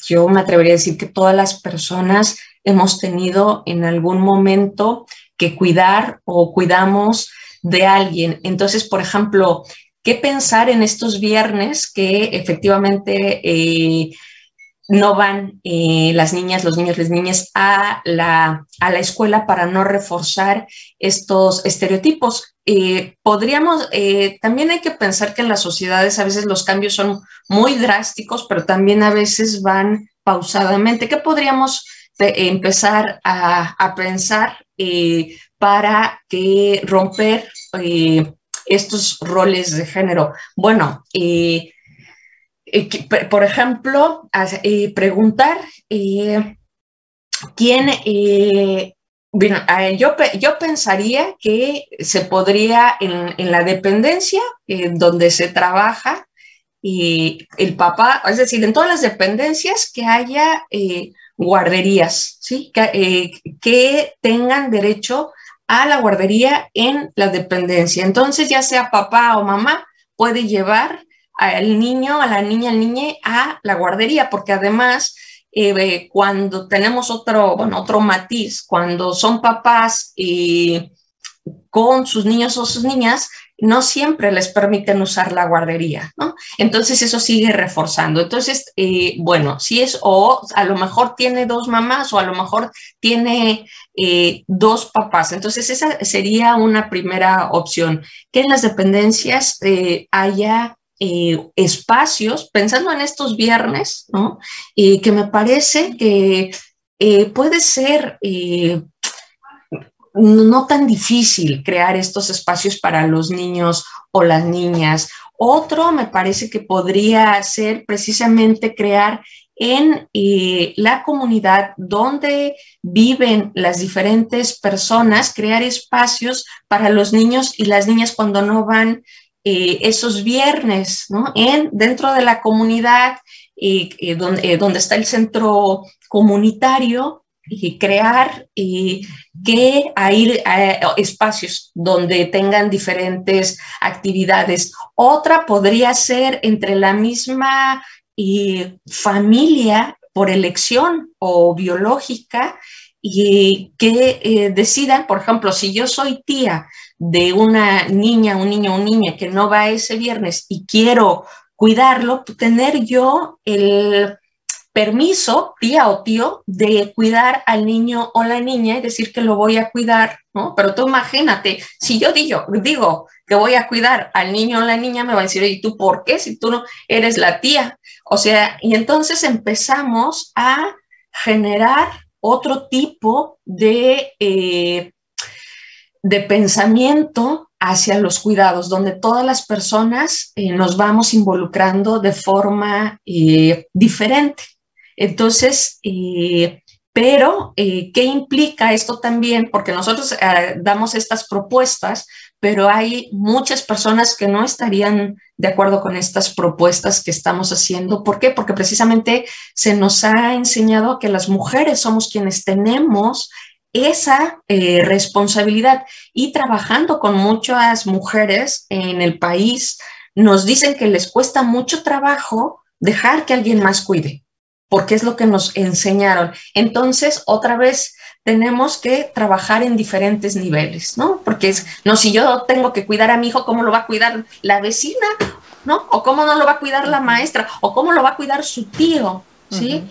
yo me atrevería a decir que todas las personas hemos tenido en algún momento que cuidar o cuidamos de alguien. Entonces, por ejemplo, ¿qué pensar en estos viernes que efectivamente no van las niñas, los niños, las niñas a la escuela para no reforzar estos estereotipos? También hay que pensar que en las sociedades a veces los cambios son muy drásticos, pero también a veces van pausadamente. ¿Qué podríamos empezar a pensar para que romper estos roles de género? Bueno, por ejemplo, preguntar quién, bueno, yo pensaría que se podría en la dependencia donde se trabaja el papá, es decir, en todas las dependencias que haya guarderías, ¿sí? Que tengan derecho a la guardería en la dependencia. Entonces, ya sea papá o mamá, puede llevar al niño, a la niña, al niño a la guardería, porque además cuando tenemos otro matiz, cuando son papás con sus niños o sus niñas, no siempre les permiten usar la guardería, ¿no? Entonces eso sigue reforzando. Entonces, bueno, si es, o a lo mejor tiene dos mamás o a lo mejor tiene dos papás. Entonces esa sería una primera opción, que en las dependencias haya espacios, pensando en estos viernes, ¿no? Que me parece que puede ser no tan difícil crear estos espacios para los niños o las niñas. Otro me parece que podría ser precisamente crear en la comunidad donde viven las diferentes personas, crear espacios para los niños y las niñas cuando no van esos viernes, ¿no? Dentro de la comunidad donde está el centro comunitario, crear que hay espacios donde tengan diferentes actividades. Otra podría ser entre la misma familia por elección o biológica y que decidan, por ejemplo, si yo soy tía de una niña, un niño o una niña que no va ese viernes y quiero cuidarlo, tener yo el permiso, tía o tío, de cuidar al niño o la niña y decir que lo voy a cuidar, ¿no? Pero tú imagínate, si yo digo que voy a cuidar al niño o la niña, me va a decir, ¿y tú por qué? Si tú no eres la tía. O sea, y entonces empezamos a generar otro tipo de pensamiento hacia los cuidados, donde todas las personas nos vamos involucrando de forma diferente. Entonces, pero, ¿qué implica esto también? Porque nosotros damos estas propuestas, pero hay muchas personas que no estarían de acuerdo con estas propuestas que estamos haciendo. ¿Por qué? Porque precisamente se nos ha enseñado que las mujeres somos quienes tenemos esa responsabilidad, y trabajando con muchas mujeres en el país, nos dicen que les cuesta mucho trabajo dejar que alguien más cuide, porque es lo que nos enseñaron. Entonces, otra vez, tenemos que trabajar en diferentes niveles, ¿no? Porque si yo tengo que cuidar a mi hijo, ¿cómo lo va a cuidar la vecina? ¿No? O cómo no lo va a cuidar la maestra, o cómo lo va a cuidar su tío, ¿sí?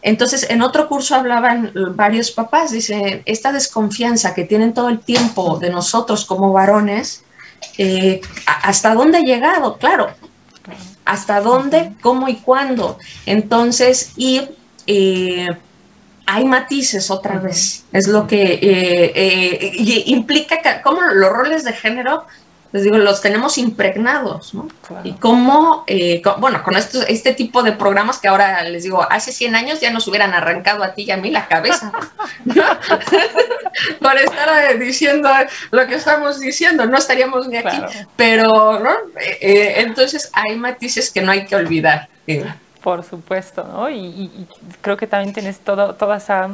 Entonces, en otro curso hablaban varios papás, dicen, esta desconfianza que tienen todo el tiempo de nosotros como varones, ¿hasta dónde ha llegado? Claro, ¿hasta dónde, cómo y cuándo? Entonces, hay matices otra vez, es lo que implica cómo los roles de género, les digo, los tenemos impregnados, ¿no? Claro. Y cómo, bueno, con este tipo de programas que ahora les digo, hace 100 años ya nos hubieran arrancado a ti y a mí la cabeza, ¿no? Por estar diciendo lo que estamos diciendo, no estaríamos ni aquí, claro. Pero, ¿no? Entonces hay matices que no hay que olvidar. Por supuesto, ¿no? Y creo que también tienes toda esa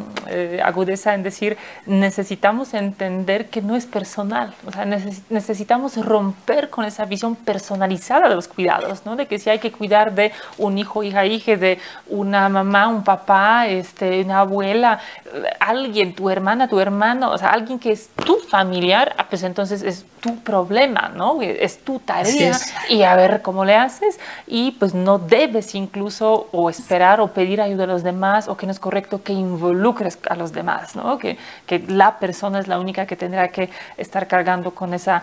agudeza en decir, necesitamos entender que no es personal, o sea, necesitamos romper con esa visión personalizada de los cuidados, ¿no? De que si hay que cuidar de un hijo, hija, de una mamá, un papá, una abuela, alguien, tu hermana, tu hermano, o sea, alguien que es tu familiar, pues entonces es tu problema, ¿no? Es tu tarea y a ver cómo le haces, y pues no debes incluso o esperar o pedir ayuda a los demás, o que no es correcto que involucres a los demás, ¿no? Que la persona es la única que tendrá que estar cargando con esa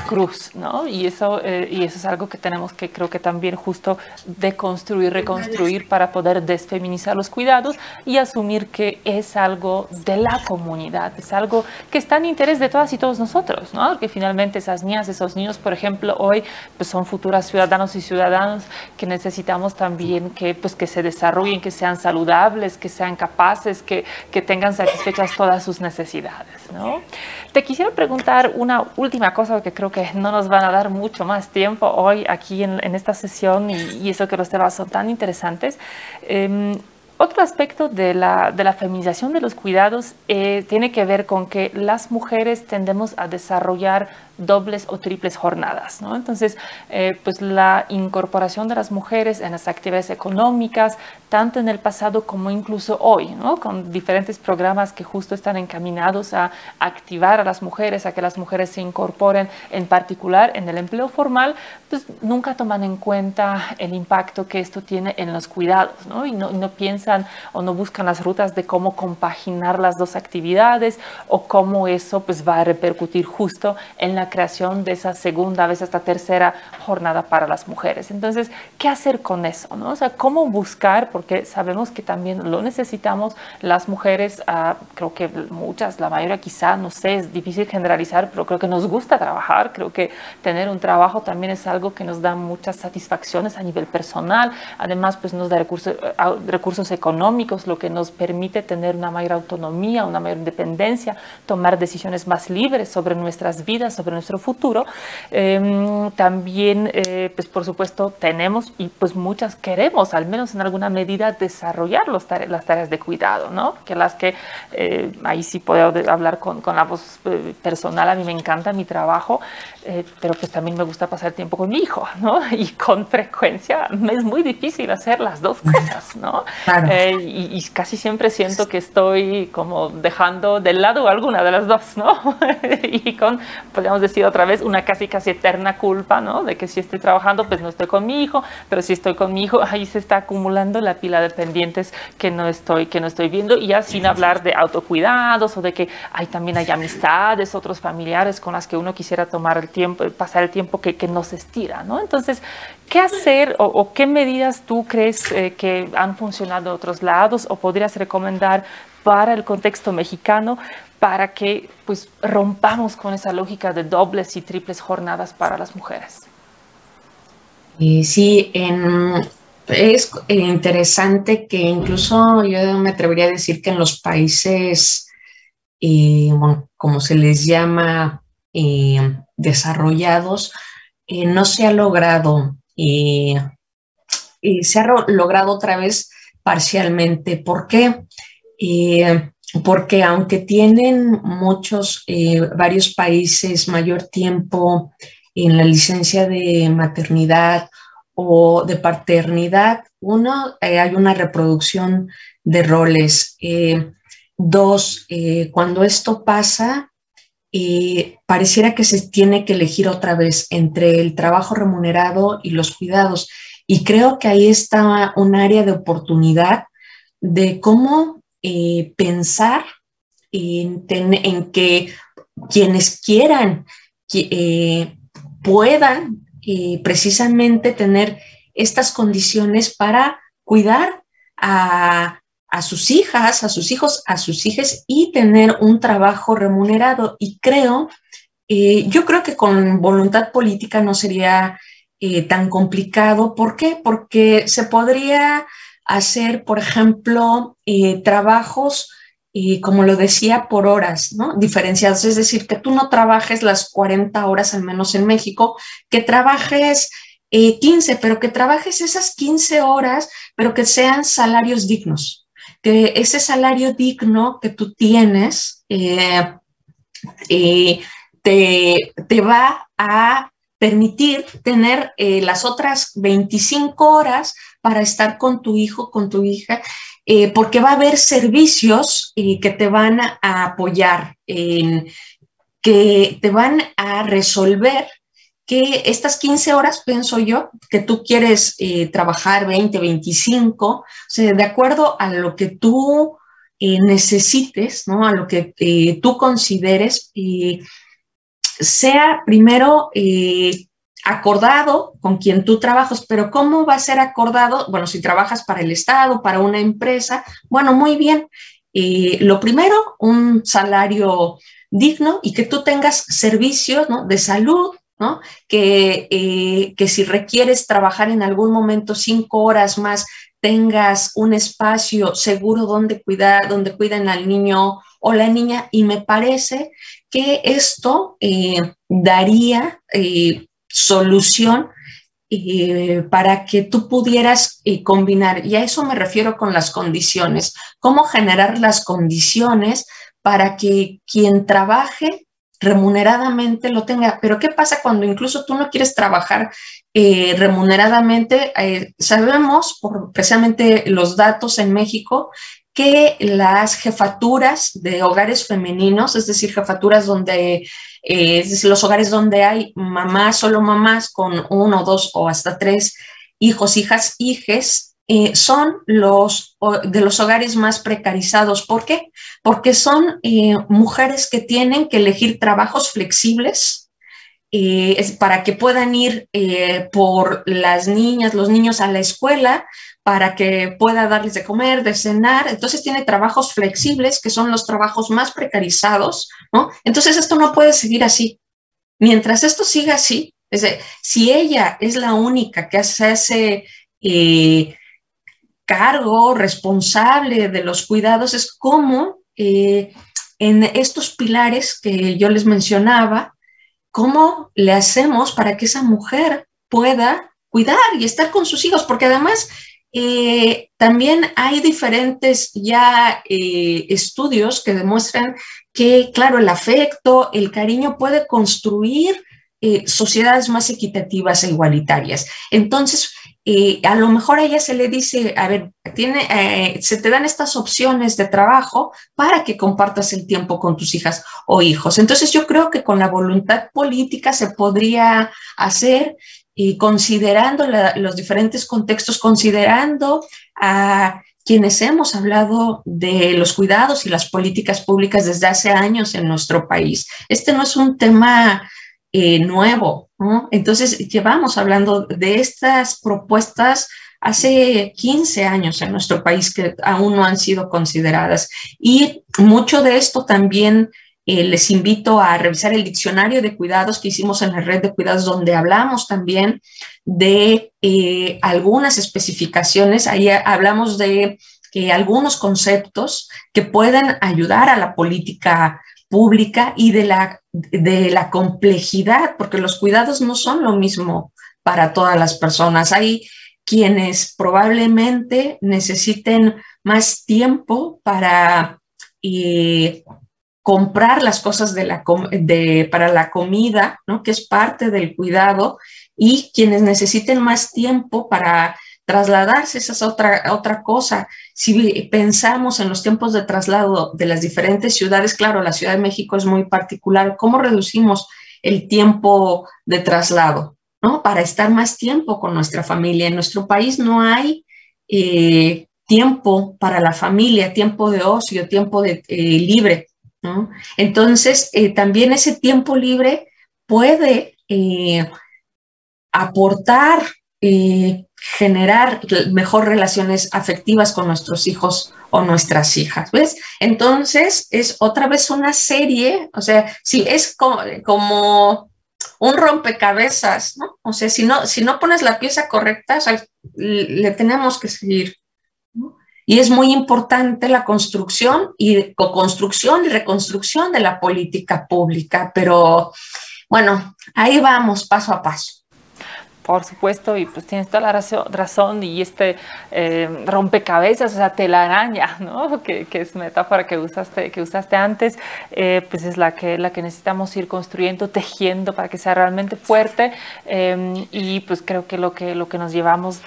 cruz, ¿no? Y eso es algo que tenemos que, creo que también justo deconstruir, reconstruir, para poder desfeminizar los cuidados y asumir que es algo de la comunidad, es algo que está en interés de todas y todos nosotros, ¿no? Que finalmente esas niñas, esos niños, por ejemplo, hoy pues son futuras ciudadanos y ciudadanas que necesitamos también que se desarrollen, que sean saludables, que sean capaces, que tengan satisfechas todas sus necesidades, ¿no? Te quisiera preguntar una última cosa, porque creo que no nos van a dar mucho más tiempo hoy aquí en esta sesión, y eso que los temas son tan interesantes. Otro aspecto de la feminización de los cuidados tiene que ver con que las mujeres tendemos a desarrollar dobles o triples jornadas, ¿no? Entonces, pues la incorporación de las mujeres en las actividades económicas, tanto en el pasado como incluso hoy, ¿no? Con diferentes programas que justo están encaminados a activar a las mujeres, a que las mujeres se incorporen, en particular en el empleo formal, pues nunca toman en cuenta el impacto que esto tiene en los cuidados, ¿no? Y no piensan o no buscan las rutas de cómo compaginar las dos actividades, o cómo eso pues va a repercutir justo en la creación de esa segunda, a veces hasta tercera jornada para las mujeres. Entonces, ¿qué hacer con eso, no? O sea, ¿cómo buscar? Porque sabemos que también lo necesitamos las mujeres, creo que muchas, la mayoría quizá, no sé, es difícil generalizar, pero creo que nos gusta trabajar, creo que tener un trabajo también es algo que nos da muchas satisfacciones a nivel personal, además pues nos da recursos económicos, lo que nos permite tener una mayor autonomía, una mayor independencia, tomar decisiones más libres sobre nuestras vidas, sobre nuestro futuro. También, pues por supuesto, tenemos y pues muchas queremos, al menos en alguna medida, desarrollar las tareas de cuidado, ¿no? Que las que, ahí sí puedo hablar con la voz personal, a mí me encanta mi trabajo, pero pues también me gusta pasar tiempo con mi hijo, ¿no? Y con frecuencia me es muy difícil hacer las dos cosas, ¿no? Claro. Y casi siempre siento que estoy como dejando de lado alguna de las dos, ¿no? Y con, podríamos decir otra vez, una casi eterna culpa, ¿no? De que si estoy trabajando, pues no estoy con mi hijo, pero si estoy con mi hijo, ahí se está acumulando la pila de pendientes que no estoy viendo, y ya sin hablar de autocuidados o de que también hay amistades, otros familiares con las que uno quisiera tomar el tiempo, pasar el tiempo que nos estira, ¿no? Entonces, ¿qué hacer o qué medidas tú crees que han funcionado en otros lados o podrías recomendar para el contexto mexicano para que pues rompamos con esa lógica de dobles y triples jornadas para las mujeres? Sí, es interesante que incluso yo me atrevería a decir que en los países, bueno, como se les llama, desarrollados, no se ha logrado, se ha logrado otra vez parcialmente. ¿Por qué? Porque aunque tienen varios países mayor tiempo en la licencia de maternidad o de paternidad, hay una reproducción de roles. Dos, cuando esto pasa, pareciera que se tiene que elegir otra vez entre el trabajo remunerado y los cuidados. Y creo que ahí está un área de oportunidad de cómo pensar en que quienes quieran puedan precisamente tener estas condiciones para cuidar a sus hijas, a sus hijos, a sus hijas, y tener un trabajo remunerado. Y yo creo que con voluntad política no sería tan complicado. ¿Por qué? Porque se podría hacer, por ejemplo, trabajos, como lo decía, por horas, ¿no? Diferenciados, es decir, que tú no trabajes las 40 horas, al menos en México, que trabajes 15, pero que trabajes esas 15 horas, pero que sean salarios dignos, que ese salario digno que tú tienes te va a permitir tener las otras 25 horas para estar con tu hijo, con tu hija, porque va a haber servicios que te van a apoyar, que te van a resolver que estas 15 horas, pienso yo, que tú quieres trabajar 20, 25, o sea, de acuerdo a lo que tú necesites, ¿no? A lo que tú consideres, sea primero acordado con quien tú trabajas, pero ¿cómo va a ser acordado? Bueno, si trabajas para el Estado, para una empresa, bueno, muy bien. Lo primero, un salario digno y que tú tengas servicios, ¿no? De salud, ¿no? Que si requieres trabajar en algún momento 5 horas más, tengas un espacio seguro donde cuiden al niño o la niña, y me parece que esto daría solución para que tú pudieras combinar, y a eso me refiero con las condiciones, cómo generar las condiciones para que quien trabaje remuneradamente lo tenga. Pero ¿qué pasa cuando incluso tú no quieres trabajar remuneradamente? Sabemos, por precisamente los datos en México, que las jefaturas de hogares femeninos, es decir, jefaturas donde, es decir, los hogares donde hay mamás, solo mamás con 1, 2 o hasta 3 hijos, hijas, hijes, son de los hogares más precarizados. ¿Por qué? Porque son mujeres que tienen que elegir trabajos flexibles para que puedan ir por las niñas, los niños a la escuela, para que pueda darles de comer, de cenar. Entonces tiene trabajos flexibles, que son los trabajos más precarizados, ¿no? Entonces esto no puede seguir así. Mientras esto siga así, es decir, si ella es la única que se hace cargo, responsable de los cuidados, es como en estos pilares que yo les mencionaba, ¿cómo le hacemos para que esa mujer pueda cuidar y estar con sus hijos? Porque además también hay diferentes ya estudios que demuestran que, claro, el afecto, el cariño puede construir sociedades más equitativas e igualitarias. Entonces, a lo mejor a ella se le dice, a ver, se te dan estas opciones de trabajo para que compartas el tiempo con tus hijas o hijos. Entonces yo creo que con la voluntad política se podría hacer, considerando los diferentes contextos, considerando a quienes hemos hablado de los cuidados y las políticas públicas desde hace años en nuestro país. Este no es un tema nuevo, ¿no? Entonces llevamos hablando de estas propuestas hace 15 años en nuestro país que aún no han sido consideradas, y mucho de esto también les invito a revisar el diccionario de cuidados que hicimos en la red de cuidados, donde hablamos también de algunas especificaciones. Ahí hablamos de algunos conceptos que pueden ayudar a la política pública y de la complejidad, porque los cuidados no son lo mismo para todas las personas. Hay quienes probablemente necesiten más tiempo para comprar las cosas para la comida, ¿no? Que es parte del cuidado, y quienes necesiten más tiempo para trasladarse, esa es otra cosa. Si pensamos en los tiempos de traslado de las diferentes ciudades, claro, la Ciudad de México es muy particular. ¿Cómo reducimos el tiempo de traslado, ¿no? Para estar más tiempo con nuestra familia. En nuestro país no hay tiempo para la familia, tiempo de ocio, tiempo libre, ¿no? Entonces, también ese tiempo libre puede aportar, generar mejor relaciones afectivas con nuestros hijos o nuestras hijas, ¿ves? Entonces, es otra vez una serie, o sea, sí, es como un rompecabezas, ¿no? O sea, si no pones la pieza correcta, o sea, le tenemos que seguir, ¿no? Y es muy importante la construcción y co-construcción y reconstrucción de la política pública, pero bueno, ahí vamos paso a paso. Por supuesto, y pues tienes toda la razón, y este rompecabezas, o sea, telaraña, ¿no? Que es metáfora que usaste antes, pues es la que necesitamos ir construyendo, tejiendo para que sea realmente fuerte, y pues creo que lo que nos llevamos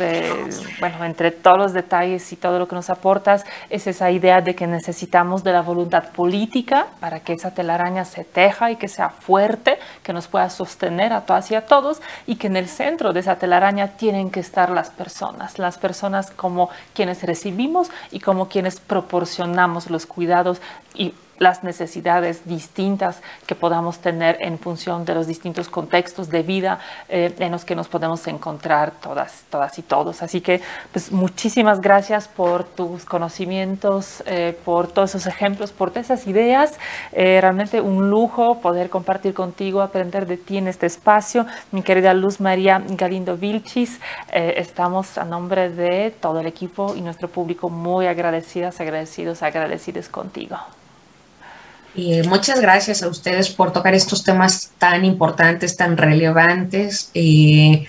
bueno, entre todos los detalles y todo lo que nos aportas, es esa idea de que necesitamos de la voluntad política para que esa telaraña se teja y que sea fuerte, que nos pueda sostener a todas y a todos, y que en el centro de esa telaraña tienen que estar las personas como quienes recibimos y como quienes proporcionamos los cuidados y las necesidades distintas que podamos tener en función de los distintos contextos de vida en los que nos podemos encontrar todas y todos. Así que pues muchísimas gracias por tus conocimientos, por todos esos ejemplos, por todas esas ideas. Realmente un lujo poder compartir contigo, aprender de ti en este espacio. Mi querida Luz María Galindo Vilchis, estamos a nombre de todo el equipo y nuestro público muy agradecidas contigo. Y muchas gracias a ustedes por tocar estos temas tan importantes, tan relevantes, y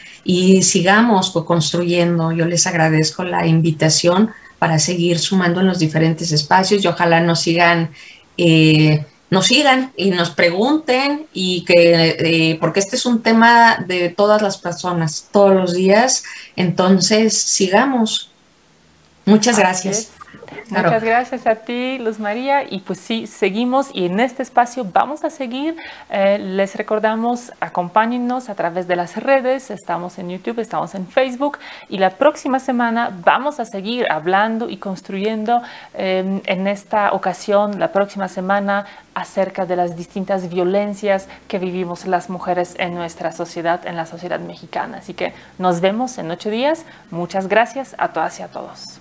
sigamos construyendo. Yo les agradezco la invitación para seguir sumando en los diferentes espacios y ojalá nos sigan y nos pregunten, y que porque este es un tema de todas las personas, todos los días. Entonces, sigamos. Muchas gracias. Claro. Muchas gracias a ti, Luz María, y pues sí, seguimos, y en este espacio vamos a seguir. Les recordamos, acompáñennos a través de las redes, estamos en YouTube, estamos en Facebook, y la próxima semana vamos a seguir hablando y construyendo en esta ocasión, la próxima semana, acerca de las distintas violencias que vivimos las mujeres en nuestra sociedad, en la sociedad mexicana. Así que nos vemos en 8 días. Muchas gracias a todas y a todos.